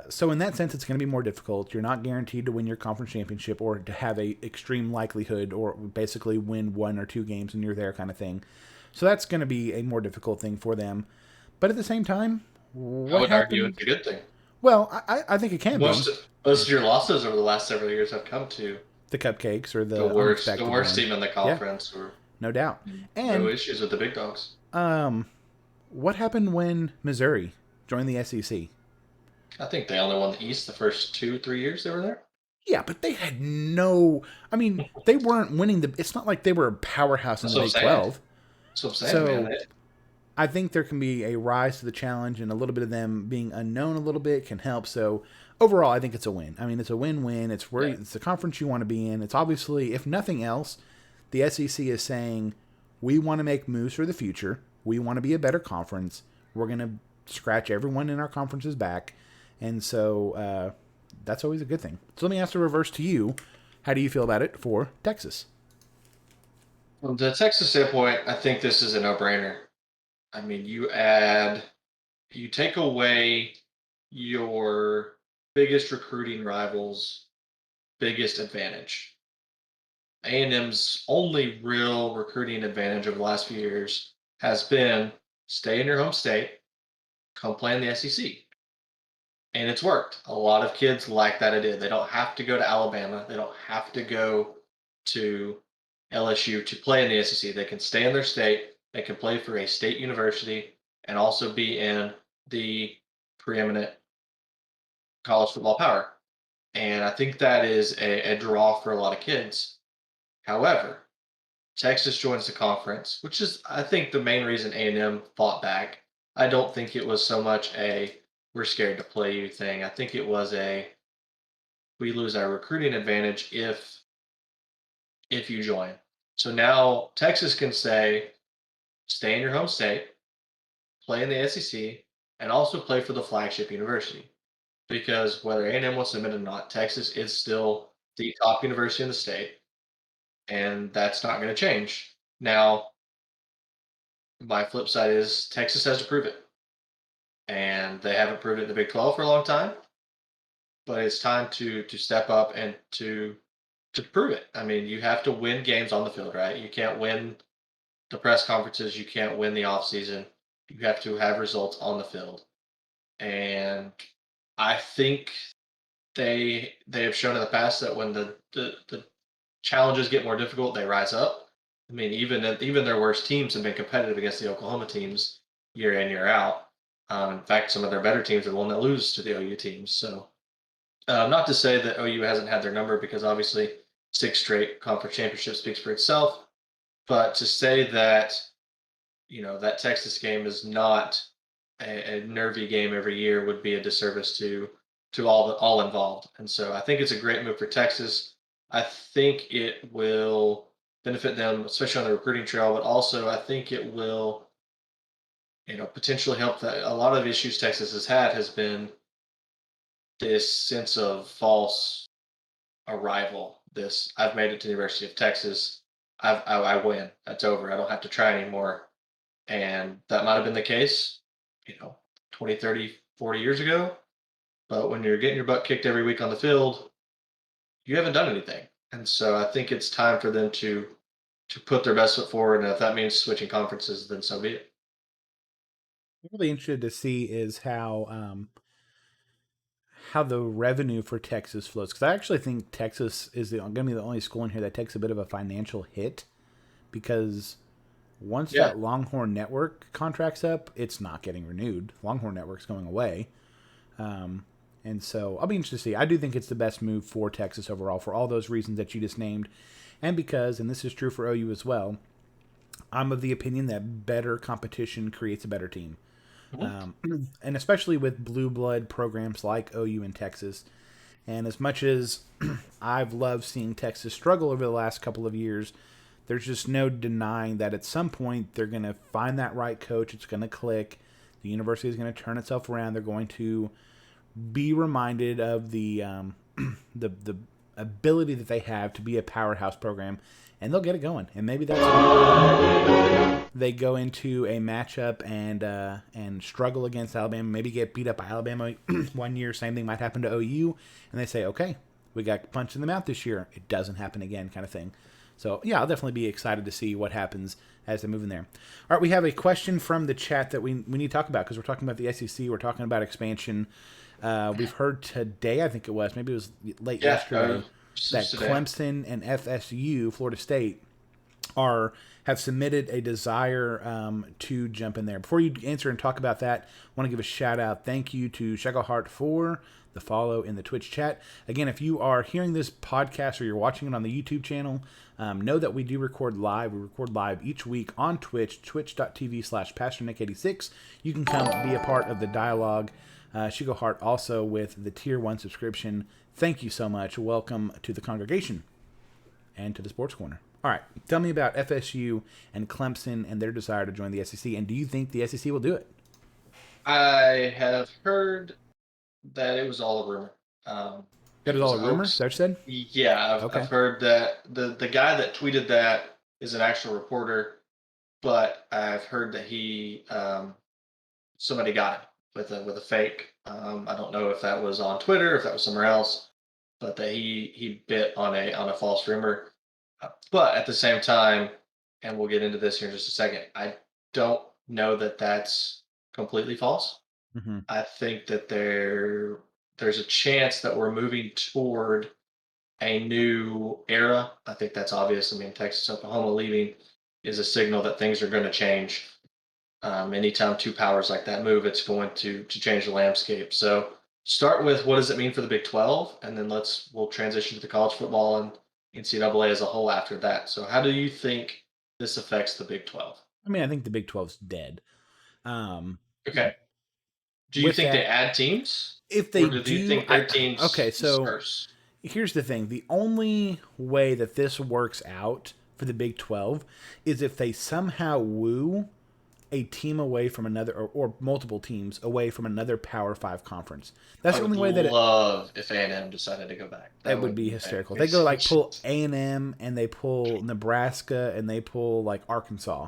so in that sense, it's going to be more difficult. You're not guaranteed to win your conference championship or to have a extreme likelihood or basically win one or two games and you're there kind of thing. So that's going to be a more difficult thing for them. But at the same time, I what would argue it's happened? a good thing. Well, I think it can be Most of your losses over the last several years have come to the cupcakes or the the worst unexpected worst one. team in the Yeah, conference, or no doubt. no And issues with the big dogs. um, what happened when Missouri joined the SEC? I think they only won the East the first 2 3 years they were there. Yeah, but they had no. I mean, they weren't winning the. It's not like they were a powerhouse in That's the what I'm Big saying. 12. That's what I'm saying, man. So I think there can be a rise to the challenge, and a little bit of them being unknown a little bit can help. So overall, I think it's a win. I mean, it's a win-win. Yeah. It's the conference you want to be in. It's obviously, if nothing else, the SEC is saying we want to make moves for the future. We want to be a better conference. We're going to scratch everyone in our conference's back, and so that's always a good thing. So let me ask the reverse to you. How do you feel about it for Texas? From the Texas standpoint, I think this is a no-brainer. I mean, you take away your biggest recruiting rivals' biggest advantage. A&M's only real recruiting advantage over the last few years has been stay in your home state, come play in the SEC. And it's worked. A lot of kids like that idea. They don't have to go to Alabama. They don't have to go to LSU to play in the SEC. They can stay in their state. They can play for a state university and also be in the preeminent college football power. And I think that is a draw for a lot of kids. However, Texas joins the conference, which is, I think, the main reason A&M fought back. I don't think it was so much a we're scared to play you thing. I think it was a we lose our recruiting advantage if you join. So now Texas can stay in your home state, play in the SEC, and also play for the flagship university. Because whether A&M wants to admit it or not, Texas is still the top university in the state, and that's not going to change. Now, my flip side is Texas has to prove it, and they haven't proved it in the Big 12 for a long time. But it's time to step up and to prove it. I mean, you have to win games on the field, right? You can't win the press conferences. You can't win the off season. You have to have results on the field, and I think they have shown in the past that when the challenges get more difficult, they rise up. I mean, even their worst teams have been competitive against the Oklahoma teams year in year out. In fact, some of their better teams are the one that lose to the OU teams. So, not to say that OU hasn't had their number because obviously 6 straight conference championships speaks for itself. But to say that that Texas game is not a nervy game every year would be a disservice to all involved. And so I think it's a great move for Texas. I think it will benefit them, especially on the recruiting trail, but also I think it will potentially help that a lot of issues Texas has been this sense of false arrival. This I've made it to the University of Texas. I win. That's over. I don't have to try anymore. And that might have been the case, you know, 20, 30, 40 years ago. But when you're getting your butt kicked every week on the field, you haven't done anything. And so I think it's time for them to to put their best foot forward, and if that means switching conferences, then so be it. Really interested to see is how the revenue for Texas flows, because I actually think Texas is going to be the only school in here that takes a bit of a financial hit, because once Yeah. that Longhorn Network contract's up, it's not getting renewed. Longhorn Network's going away. Um, and so I'll be interested to see. I do think it's the best move for Texas overall for all those reasons that you just named. And because, and this is true for OU as well, I'm of the opinion that better competition creates a better team. Mhm. And especially with blue blood programs like OU in Texas. And as much as I've loved seeing Texas struggle over the last couple of years, there's just no denying that at some point they're going to find that right coach. It's going to click. The university is going to turn itself around. They're going to be reminded of the ability that they have to be a powerhouse program, and they'll get it going. And maybe that's when they go into a matchup and struggle against Alabama. Maybe get beat up by Alabama one year. Same thing might happen to OU, and they say, okay, we got punched in the mouth this year. It doesn't happen again, kind of thing. So yeah, I'll definitely be excited to see what happens as they move in there. All right, we have a question from the chat that we need to talk about, because we're talking about the SEC. We're talking about expansion. We've heard today, I think it was, maybe it was late Yeah. yesterday, Since that today. Clemson and FSU, Florida State, have submitted a desire to jump in there. Before you answer and talk about that, I want to give a shout out. Thank you to Shacklehart for the follow in the Twitch chat. Again, if you are hearing this podcast or you're watching it on the YouTube channel, know that we do record live. We record live each week on Twitch, twitch.tv/PastorNick86. You can come be a part of the dialogue. Shigo Hart also with the Tier 1 subscription. Thank you so much. Welcome to the congregation and to the Sports Corner. All right, tell me about FSU and Clemson and their desire to join the SEC, and do you think the SEC will do it? I have heard that it was all a rumor. That It is was all a a rumor, is hoax. that what you said? Yeah, I've Okay. heard that the guy that tweeted that is an actual reporter, but I've heard that he somebody got him with a fake. I don't know if that was on Twitter, if that was somewhere else, but that he bit on a false rumor. But at the same time, and we'll get into this here in just a second, I don't know that that's completely false. Mm-hmm. I think that there's a chance that we're moving toward a new era. I think that's obvious. I mean, Texas, Oklahoma leaving is a signal that things are going to change. Anytime two powers like that move, it's going to change the landscape. So start with what does it mean for the Big 12, and then we'll transition to the college football and NCAA as a whole after that. So how do you think this affects the Big 12? I mean, I think the Big 12's dead. Um, Okay. Do you with think they that, add teams, if they or do you do, think their teams okay, so disperse? here's the thing. The only way that this works out for the Big 12 is if they somehow woo a team away from another, or multiple teams away from another Power Five conference. That's I the would only way that love if A&M decided to go back. it That would would be make hysterical. me They go so like pull A&M and they pull Nebraska and they pull like Arkansas,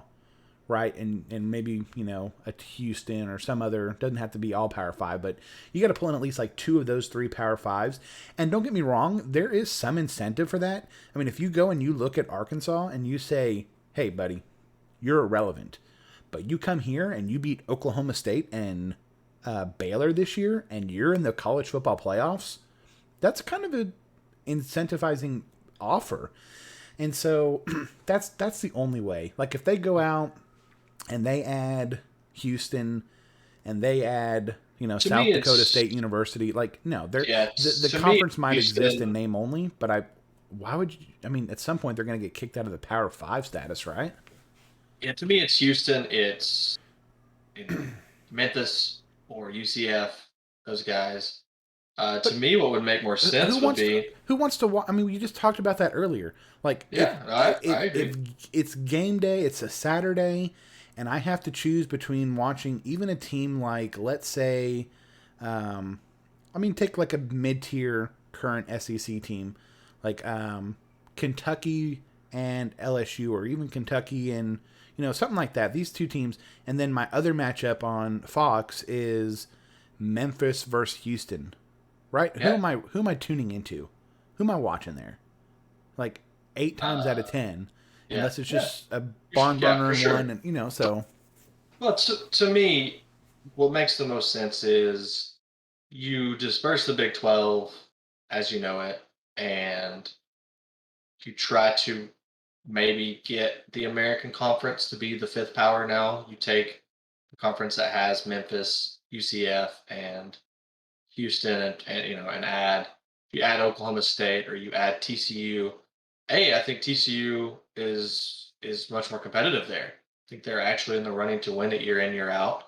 right? And maybe, a Houston or some other, doesn't have to be all Power 5, but you got to pull in at least like two of those three Power 5s. And don't get me wrong, there is some incentive for that. I mean, if you go and you look at Arkansas and you say, "Hey, buddy, you're irrelevant." But you come here and you beat Oklahoma State and Baylor this year, and you're in the college football playoffs. That's kind of a incentivizing offer, and so that's the only way. Like if they go out and they add Houston and they add to me South Dakota it's State University, like no, they're yeah, the to me conference might exist in Houston. name only, but why would you? I mean, at some point they're going to get kicked out of the Power Five status, right? Yeah, to me it's Houston. It's Memphis or UCF. Those guys. To But me, what would make more who sense would wants to be I mean, we just talked about that earlier. Like yeah. I if agree. it's game day, it's a Saturday, and I have to choose between watching even a team like, let's say, I mean, take like a mid-tier current SEC team, like Kentucky and LSU, or even Kentucky and something like that. These two teams, and then my other matchup on Fox is Memphis versus Houston. Right? Yeah. Who am I tuning into? Who am I watching there? Like 8 times out of Uh, 10, Yeah. unless it's Yeah. just a barn Yeah, burner for and one, sure. and so Well, to me, what makes the most sense is you disperse the Big 12 as you know it, and you try to maybe get the American Conference to be the fifth power now. You take the conference that has Memphis, UCF, and Houston, and and add you add Oklahoma State or you add TCU. I think TCU is much more competitive there. I think they're actually in the running to win it year in, year out.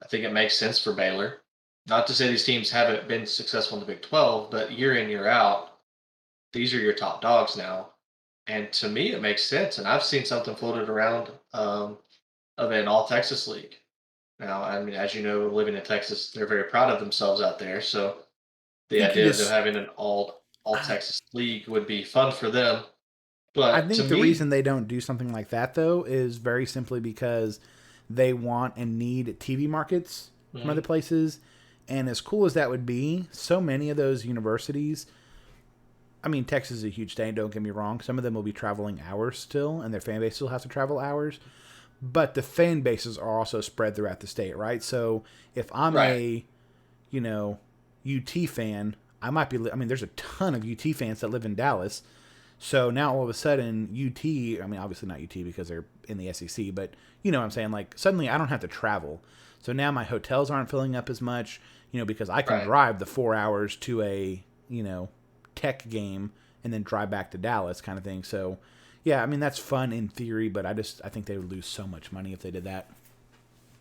I think it makes sense for Baylor. Not to say these teams haven't been successful in the Big 12, but year in, year out, these are your top dogs now. And to me, it makes sense. And I've seen something floated around of an all Texas league. Now, I mean, as you know, living in Texas, they're very proud of themselves out there. So I the think you idea of them just. having an all I Texas league would be fun for them. I But to think the reason me, they don't do something like that though is very simply because they want and need TV markets from other mhm, places. And as cool as that would be, so many of those universities, I mean, Texas is a huge state, don't get me wrong. Some of them will be traveling hours still, and their fan base still has to travel hours. But the fan bases are also spread throughout the state, right? So if I'm right, a, you know, UT fan, I might be, I mean, there's a ton of UT fans that live in Dallas. So now all of a sudden, UT, I mean, obviously not UT because they're in the SEC, but you know what I'm saying? Like, suddenly I don't have to travel. So now my hotels aren't filling up as much, because I can right. drive the 4 hours to a, tech game and then drive back to Dallas kind of thing. So, yeah, I mean, that's fun in theory, but I think they would lose so much money if they did that.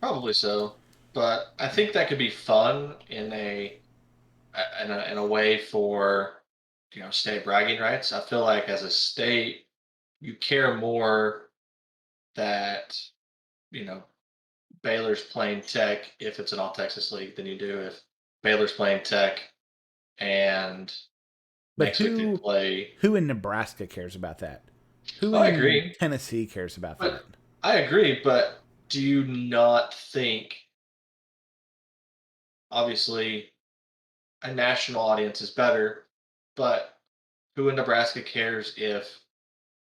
Probably so. But I think that could be fun in a way for state bragging rights. I feel like as a state, you care more that you know Baylor's playing Tech if it's an All Texas league than you do if Baylor's playing Tech and But next week they play. who in Nebraska cares about that? Who Oh, I in agree, Tennessee cares about that? but I agree. But do you not think obviously a national audience is better, but who in Nebraska cares if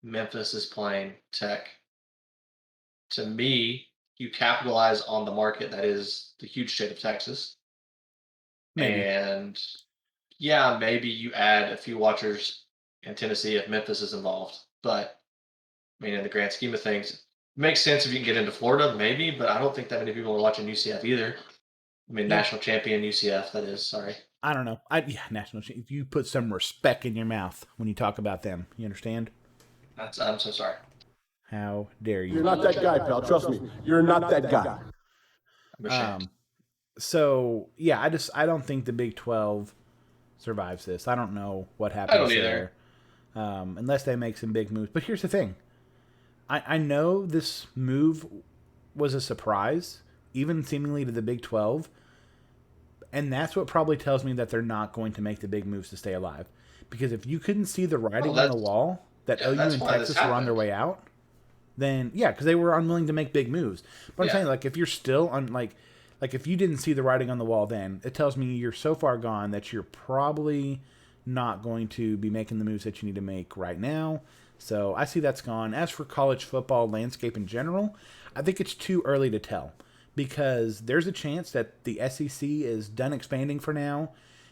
Memphis is playing Tech? To me, you capitalize on the market that is the huge state of Texas. Maybe. And yeah, maybe you add a few watchers in Tennessee if Memphis is involved. But I mean, in the grand scheme of things, it makes sense if you can get into Florida, maybe, but I don't think that many people are watching UCF either. I mean, Yeah. national champion UCF, that is, sorry. I don't know. Yeah, national. If you put some respect in your mouth when you talk about them, you understand? I'm so sorry. How dare You're you? not that guy, pal. Trust me. You're not that guy. I'm ashamed. Um. So yeah, I don't think the Big 12 survives this. I don't know what I don't happens either. there, unless they make some big moves. But here's the thing: I know this move was a surprise, even seemingly to the Big 12, and that's what probably tells me that they're not going to make the big moves to stay alive. Because if you couldn't see the Well, writing on the wall that OU that's and why this Texas were on their happened. way out, then yeah, because they were unwilling to make big moves. But I'm Yeah. saying, like, if you're still on, like if you didn't see the writing on the wall, then it tells me you're so far gone that you're probably not going to be making the moves that you need to make right now. So I see that's gone. As for college football landscape in general, I think it's too early to tell because there's a chance that the SEC is done expanding for now,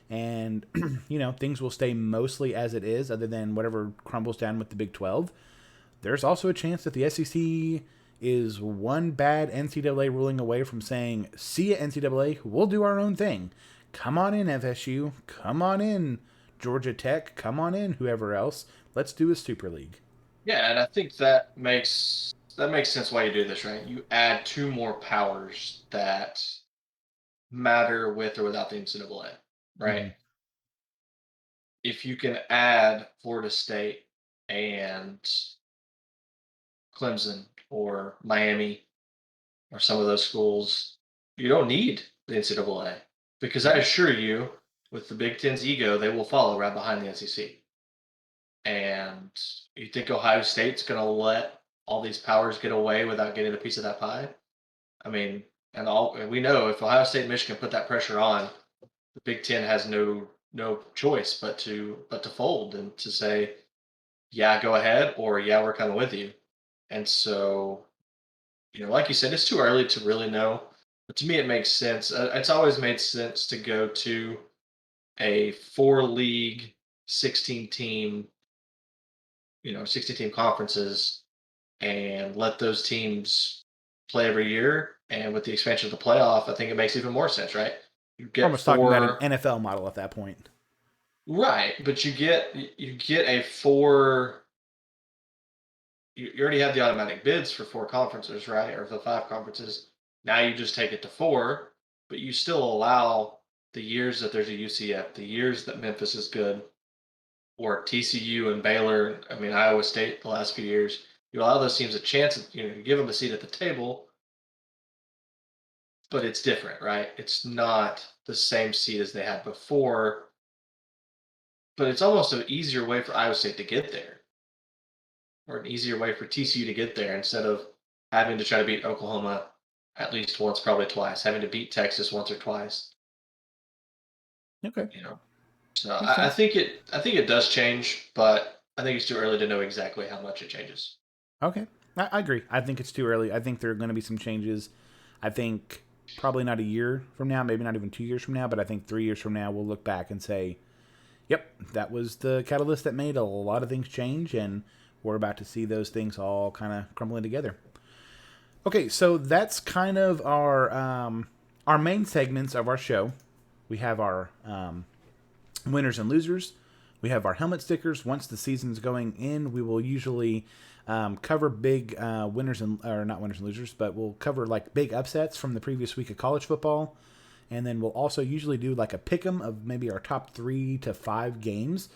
and things will stay mostly as it is, other than whatever crumbles down with the Big 12. There's also a chance that the SEC is one bad NCAA ruling away from saying, "See ya, NCAA, we'll do our own thing. Come on in, FSU. Come on in, Georgia Tech. Come on in, whoever else. Let's do a Super League." Yeah, and I think that makes sense why you do this, right? You add two more powers that matter with or without the NCAA, right? Mm-hmm. If you can add Florida State and Clemson or Miami or some of those schools, you don't need the NCAA because I Yeah. assure you, with the Big Ten's ego, they will follow right behind the SEC. And you think Ohio State's going to let all these powers get away without getting a piece of that pie? I mean, and we know if Ohio State and Michigan put that pressure on, the Big Ten has no choice but to fold and to say, yeah, go ahead, or yeah, we're coming with you. And so, like you said, it's too early to really know. But to me, it makes sense. It's always made sense to go to a four league, 16 team, 16 team conferences and let those teams play every year. And with the expansion of the playoff, I think it makes even more sense, right? You We're get almost talking about an four, NFL model at that point. right? But you get a four. You already have the automatic bids for four conferences, right? Or the five conferences. Now you just take it to four, but you still allow the years that there's a UCF, the years that Memphis is good, or TCU and Baylor. I mean, Iowa State the last few years. You allow those teams a chance. You give them a seat at the table, but it's different, right? It's not the same seat as they had before, but it's almost an easier way for Iowa State to get there, or an easier way for TCU to get there instead of having to try to beat Oklahoma at least once, probably twice, having to beat Texas once or twice. Okay. You know, so Makes I sense. think it does change, but I think it's too early to know exactly how much it changes. Okay. I agree. I think it's too early. I think there are going to be some changes. I think probably not a year from now, maybe not even 2 years from now, but I think 3 years from now, we'll look back and say, yep, that was the catalyst that made a lot of things change, and we're about to see those things all kind of crumbling together. Okay, so that's kind of our main segments of our show. We have our winners and losers. We have our helmet stickers. Once the season's going in, we will usually cover big winners and or not winners and losers, but we'll cover like big upsets from the previous week of college football, and then we'll also usually do like a pick'em of maybe our top 3 to 5 games.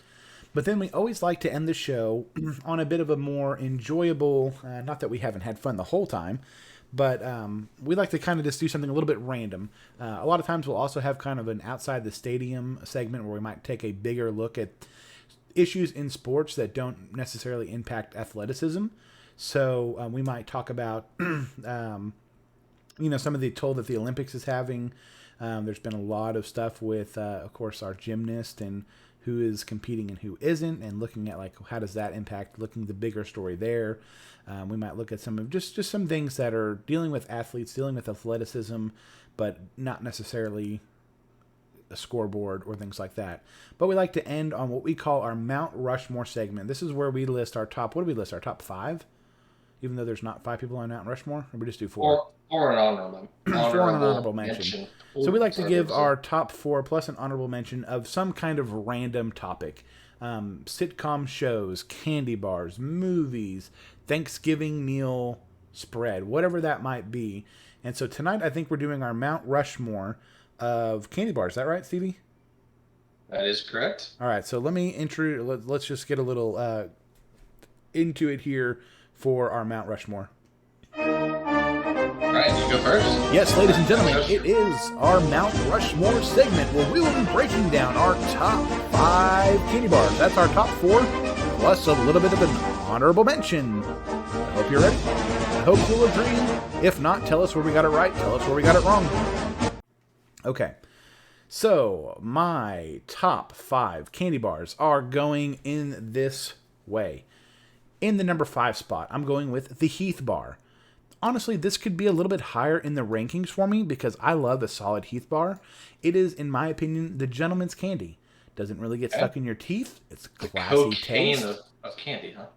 But then we always like to end the show on a bit of a more enjoyable. Not that we haven't had fun the whole time, but we like to kind of just do something a little bit random. A lot of times we'll also have kind of an outside the stadium segment where we might take a bigger look at issues in sports that don't necessarily impact athleticism. So we might talk about, some of the toll that the Olympics is having. There's been a lot of stuff with, of course, our gymnast and who is competing and who isn't, and looking at like how does that impact. Looking at the bigger story there. We might look at some of just some things that are dealing with athletes, dealing with athleticism, but not necessarily a scoreboard or things like that. But we like to end on what we call our Mount Rushmore segment. This is where we list our top. What do we list? Our top 5, even though there's not 5 people on Mount Rushmore, or we just do 4. Or an honorable 4 and an honorable honorable mention. mention. So we Ooh, like to sorry, what give was it? our top 4 plus an honorable mention of some kind of random topic. Sitcom shows, candy bars, movies, Thanksgiving meal spread, whatever that might be. And so tonight I think we're doing our Mount Rushmore of candy bars. Is that right, Stevie? That is correct. All right, so let me intro. Let's just get a little into it here for our Mount Rushmore. All right, you go first. Yes, ladies and gentlemen, it is our Mount Rushmore segment where we will be breaking down our top 5 candy bars. That's our top 4, plus a little bit of an honorable mention. I hope you're ready. I hope you'll agree. If not, tell us where we got it right. Tell us where we got it wrong. Okay. So, my top 5 candy bars are going in this way. In the number 5 spot, I'm going with the Heath bar. Honestly, this could be a little bit higher in the rankings for me because I love a solid Heath bar. It is, in my opinion, the gentleman's candy. Doesn't really get stuck in your teeth. It's classy Cocaine taste. of candy, huh?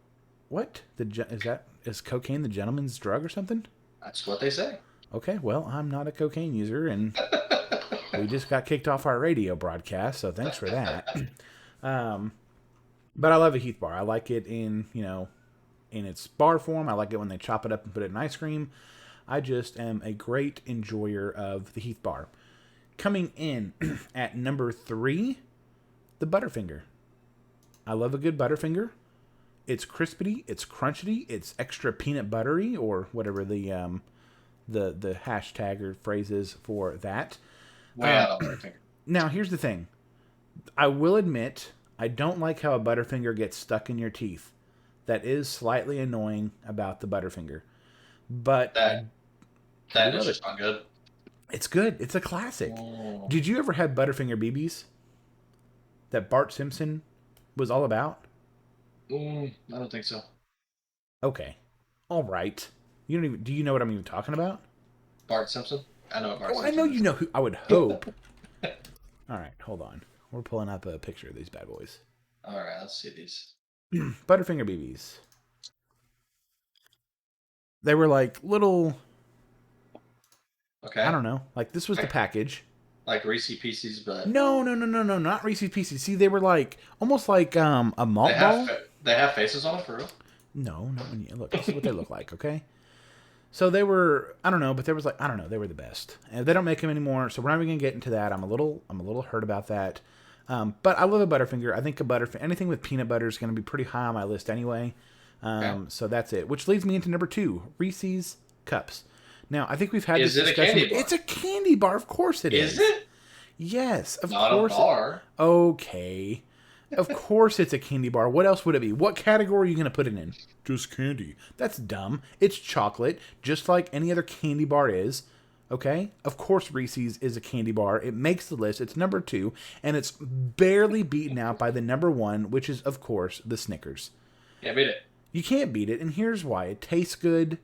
What? Is cocaine the gentleman's drug or something? That's what they say. Okay, well, I'm not a cocaine user, and we just got kicked off our radio broadcast, so thanks for that. But I love a Heath bar. I like it in its bar form. I like it when they chop it up and put it in ice cream. I just am a great enjoyer of the Heath bar. Coming in at number 3, the Butterfinger. I love a good Butterfinger. It's crispy, it's crunchy, it's extra peanut buttery, or whatever the hashtag or phrase is for that. Way out on my finger. Now, here's the thing. I will admit, I don't like how a Butterfinger gets stuck in your teeth. That is slightly annoying about the Butterfinger. But That is just not good. it's good. It's a classic. Oh. Did you ever have Butterfinger BBs that Bart Simpson was all about? I don't think so. Okay. All right. You don't even. Do you know what I'm even talking about? Bart Simpson. I know what Bart Oh, I Simpson know is. you know who. I would hope. All right, hold on. We're pulling up a picture of these bad boys. All right, let's see these. Butterfinger BBs. They were like little. I Okay. don't know. Like this was the Like, package. like Reese's Pieces, but No, no, no, no, no, not Reese's Pieces. See, they were like almost like a they malt have ball. they have faces on them for real. No, not when you look. This is what they look like. Okay. So they were, I don't know, but there was like, I don't know, they were the best. And they don't make them anymore, so we're not even gonna get into that. I'm a little hurt about that. But I love a Butterfinger. I think anything with peanut butter is gonna be pretty high on my list anyway. Okay. So that's it. Which leads me into number 2, Reese's Cups. Now I think we've had Is this it a discussion. candy bar? It's a candy bar, of course it is. Is it Yes, of not a course. bar? Okay. Of course it's a candy bar. What else would it be? What category are you going to put it in? Just candy. That's dumb. It's chocolate, just like any other candy bar is. Okay? Of course Reese's is a candy bar. It makes the list. It's number 2, and it's barely beaten out by the number 1, which is, of course, the Snickers. Yeah, beat it. You can't beat it, and here's why. It tastes good.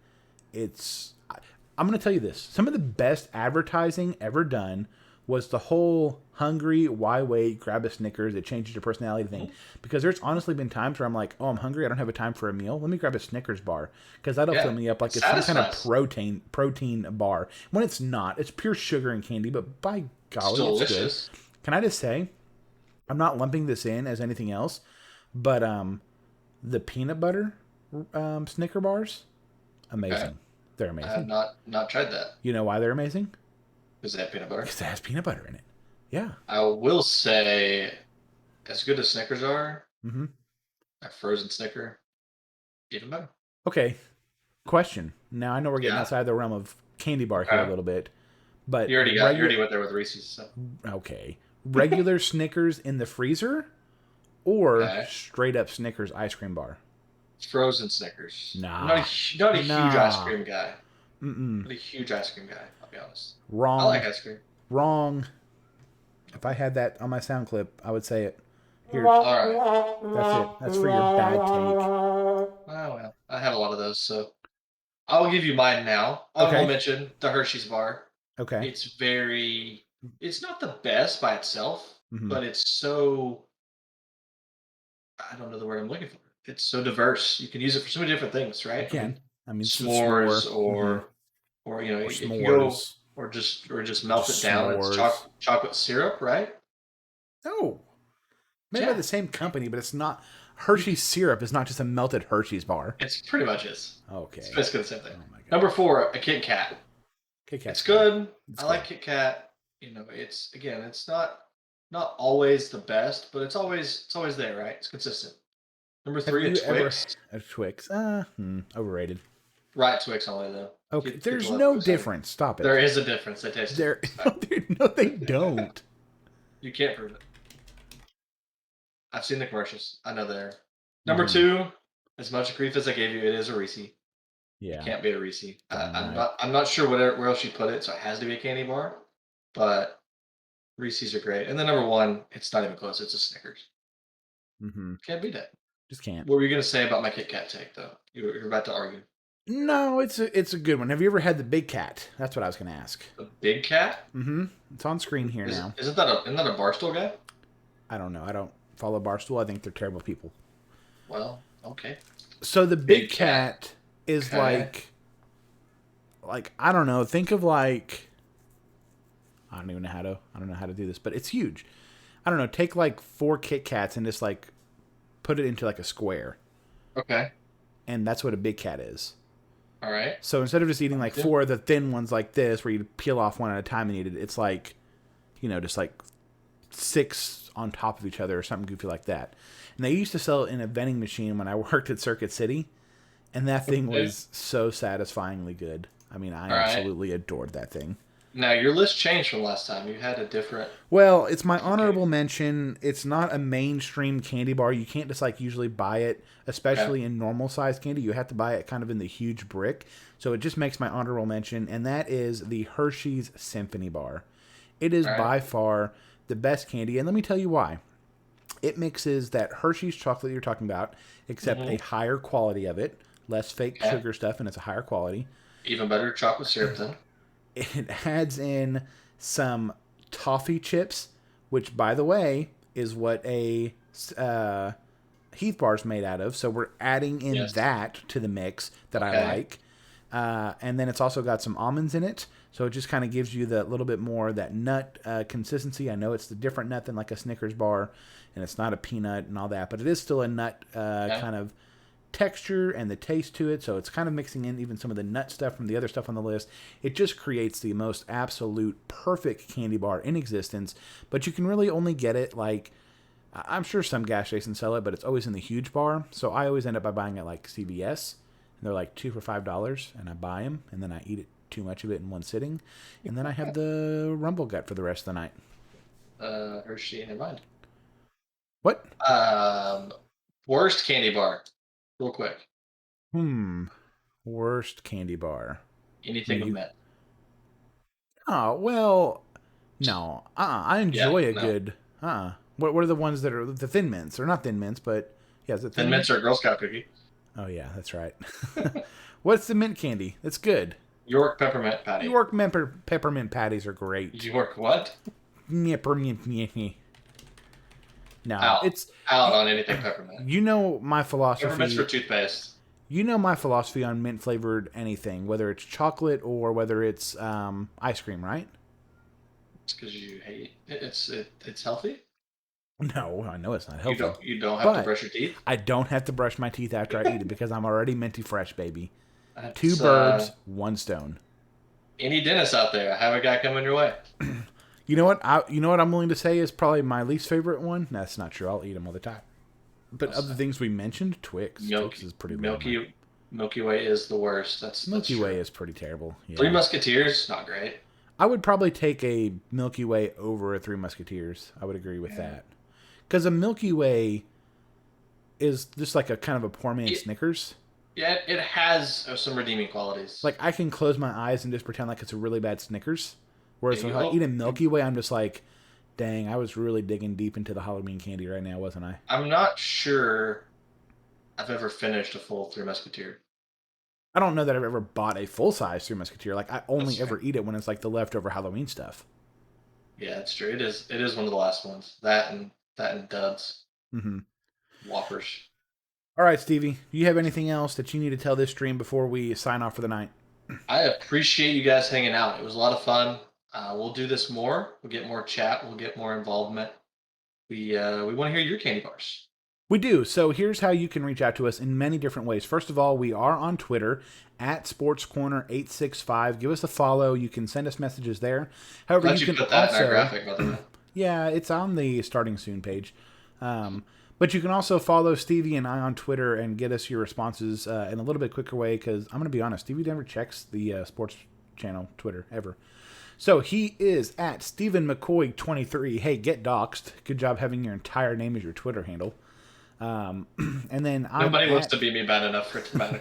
I'm going to tell you this. Some of the best advertising ever done was the whole hungry, why wait, grab a Snickers, it changes your personality thing. Because there's honestly been times where I'm like, oh, I'm hungry, I don't have a time for a meal. Let me grab a Snickers bar. Because that'll fill me up like it's some kind of protein bar. When it's not. It's pure sugar and candy, but by golly, it's delicious. good. Can I just say, I'm not lumping this in as anything else, but the peanut butter Snicker bars, amazing. Okay. They're I amazing. have not tried that. You know why they're amazing? Is that peanut butter? Because it has peanut butter in it. Yeah. I will say, as good as Snickers are, Mm-hmm. a frozen Snicker, even better. Okay. Question. Now I know we're getting outside the realm of candy bar here a little bit, but You already went there with Reese's. So. Okay. Regular Snickers in the freezer, or straight up Snickers ice cream bar? Frozen Snickers. Nah. I'm not a huge ice cream guy. Mm-mm. Not a huge ice cream guy, I'll be honest. Wrong. I like ice cream. Wrong. If I had that on my sound clip, I would say it. Here. All right. That's it. That's for your bad take. Oh, well. I have a lot of those, so I'll give you mine now. I will mention the Hershey's bar. Okay. It's not the best by itself, but it's so, I don't know the word I'm looking for. It's so diverse. You can use it for so many different things, right? You can. I mean, s'mores s'more. or you know, Or if you s'mores. go or just melt Just it down. It's s'mores. chocolate syrup, right? No. Made by the same company, but it's not. Hershey's syrup is not just a melted Hershey's bar. It's pretty much is. Okay. It's basically the same thing. Oh my God. Number 4, a Kit Kat. Kit Kat's It's good. It's I like Kit Kat. You know, it's not always the best, but it's always there, right? It's consistent. Number 3, a Twix. A Twix. Overrated. Right, Twix only though. Okay, there's no difference. Stop it. There is a difference. They taste. No, they don't. You can't prove it. I've seen the commercials. I know they're. Number 2, as much grief as I gave you, it is a Reese. Yeah. It can't be a Reese. I'm not sure where else you put it, so it has to be a candy bar. But Reese's are great. And then number 1, it's not even close. It's a Snickers. Can't beat it. Just can't. What were you gonna say about my Kit Kat take though? You're about to argue. No, it's a good one. Have you ever had the Big Cat? That's what I was going to ask. The Big Cat? It's on screen here now. Isn't that a Barstool guy? I don't know. I don't follow Barstool. I think they're terrible people. Well, okay. So the Big Cat is like I don't know. Think of like I don't know how to do this, but it's huge. I don't know. Take like 4 Kit Kats and just like put it into like a square. Okay. And that's what a Big Cat is. All right. So instead of just eating like 4 of the thin ones like this, where you peel off one at a time and eat it, it's like, just like 6 on top of each other or something goofy like that. And they used to sell it in a vending machine when I worked at Circuit City, and that thing was so satisfyingly good. I mean, I absolutely adored that thing. Now, your list changed from last time. You had a different... Well, it's my honorable mention. It's not a mainstream candy bar. You can't just usually buy it, especially in normal size candy. You have to buy it kind of in the huge brick. So it just makes my honorable mention, and that is the Hershey's Symphony Bar. It is by far the best candy, and let me tell you why. It mixes that Hershey's chocolate you're talking about, except a higher quality of it, less fake Okay. sugar stuff, and it's a higher quality. Even better chocolate syrup then. It adds in some toffee chips, which, by the way, is what a Heath bar is made out of. So we're adding in Yes. that to the mix that I like. And then it's also got some almonds in it. So it just kind of gives you the little bit more that nut consistency. I know it's the different nut than like a Snickers bar, and it's not a peanut and all that, but it is still a nut kind of texture and the taste to it. So it's kind of mixing in even some of the nut stuff from the other stuff on the list. It just creates the most absolute perfect candy bar in existence. But you can really only get it like, I'm sure some gas stations sell it, but it's always in the huge bar. So I always end up by buying it like CVS. And they're like 2 for $5, and I buy them, and then I eat it too much of it in one sitting, and then I have the rumble gut for the rest of the night. Hershey in your mind. What? Worst candy bar, real quick. Worst candy bar. Anything with mint. Oh, well, no. I enjoy a good. What are the ones that are the Thin Mints? Or not Thin Mints, but yeah, is it Thin Mints are a Girl Scout cookie. Oh yeah, that's right. What's the mint candy? That's good. York peppermint patty. York peppermint patties are great. York what? No, it's out on anything peppermint. You know my philosophy. Peppermint's for toothpaste. You know my philosophy on mint flavored anything, whether it's chocolate or whether it's ice cream, right? It's because you hate it. It's healthy. No, I know it's not healthy. You don't have to brush your teeth. I don't have to brush my teeth after I eat it because I'm already minty fresh, baby. That's, 2 birds, 1 stone. Any dentist out there, have a guy coming your way. You know what? I'm willing to say is probably my least favorite one. That's not true. I'll eat them all the time. But of the things we mentioned, Twix. Twix is pretty low. Milky Way is the worst. Milky Way is pretty terrible. Yeah. 3 Musketeers, not great. I would probably take a Milky Way over a 3 Musketeers. I would agree with that. Because a Milky Way is just like a kind of a poor man's Snickers. Yeah, it has some redeeming qualities. Like, I can close my eyes and just pretend like it's a really bad Snickers. Whereas if I eat a Milky Way, I'm just like, dang, I was really digging deep into the Halloween candy right now, wasn't I? I'm not sure I've ever finished a full 3 Musketeer. I don't know that I've ever bought a full-size 3 Musketeer. Like, I only ever eat it when it's like the leftover Halloween stuff. Yeah, it's true. It is one of the last ones. That and Dubs. Mm-hmm. Whoppers. All right, Stevie. Do you have anything else that you need to tell this stream before we sign off for the night? I appreciate you guys hanging out. It was a lot of fun. We'll do this more. We'll get more chat. We'll get more involvement. We want to hear your candy bars. We do. So here's how you can reach out to us in many different ways. First of all, we are on Twitter at SportsCorner865. Give us a follow. You can send us messages there. However, you can put that in our graphic, by the way. Yeah, it's on the starting soon page. But you can also follow Stevie and I on Twitter and get us your responses in a little bit quicker way because I'm going to be honest, Stevie never checks the sports channel Twitter ever. So he is at Stephen McCoy23. Hey, get doxxed. Good job having your entire name as your Twitter handle. And then nobody wants to be me bad enough for it to matter.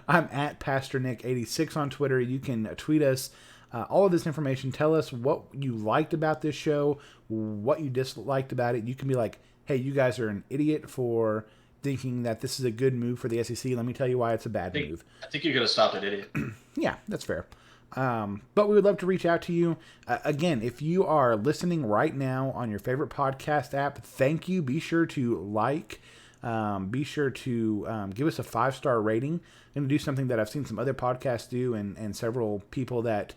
I'm at Pastor Nick86 on Twitter. You can tweet us all of this information. Tell us what you liked about this show, what you disliked about it. You can be like, hey, you guys are an idiot for thinking that this is a good move for the SEC. Let me tell you why it's a bad move. I think you could have stopped at idiot. Yeah, that's fair. But we would love to reach out to you. Again, if you are listening right now on your favorite podcast app, thank you. Be sure to like. Be sure to give us a 5-star rating. I'm going to do something that I've seen some other podcasts do and several people that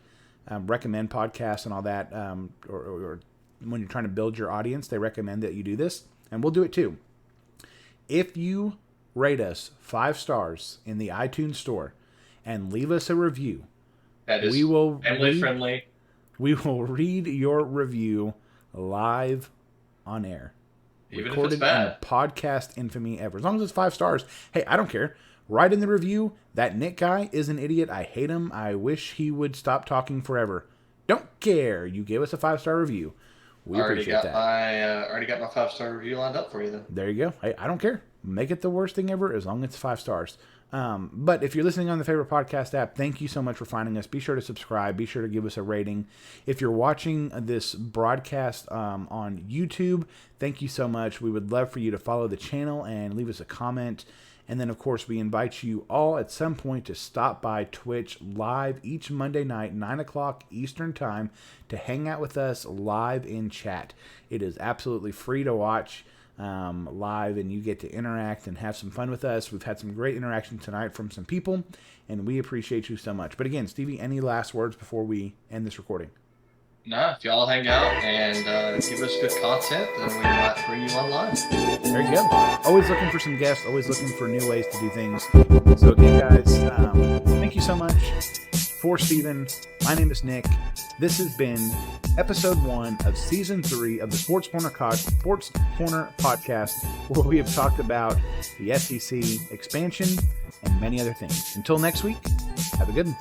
recommend podcasts and all that, or when you're trying to build your audience, they recommend that you do this, and we'll do it too. If you rate us 5 stars in the iTunes store and leave us a review, that is family friendly. We will read your review live on air. Even recorded if it's bad. in podcast infamy ever. As long as it's 5 stars. Hey, I don't care. Write in the review, that Nick guy is an idiot. I hate him. I wish he would stop talking forever. Don't care. You gave us a 5-star review. We appreciate that. I already got my 5-star review lined up for you then. There you go. Hey, I don't care. Make it the worst thing ever as long as it's 5 stars. But if you're listening on the favorite podcast app, thank you so much for finding us. Be sure to subscribe. Be sure to give us a rating. If you're watching this broadcast on YouTube, thank you so much. We would love for you to follow the channel and leave us a comment. And then, of course, we invite you all at some point to stop by Twitch live each Monday night, 9 o'clock Eastern Time, to hang out with us live in chat. It is absolutely free to watch live, and you get to interact and have some fun with us. We've had some great interaction tonight from some people, and we appreciate you so much. But again, Stevie, any last words before we end this recording? Nah, if y'all hang out and give us good content, then we might bring you online. There you go. Always looking for some guests, always looking for new ways to do things. So again, guys, thank you so much. For Steven, my name is Nick. This has been episode 1 of season 3 of the Sports Corner podcast, where we have talked about the SEC expansion and many other things. Until next week, have a good one.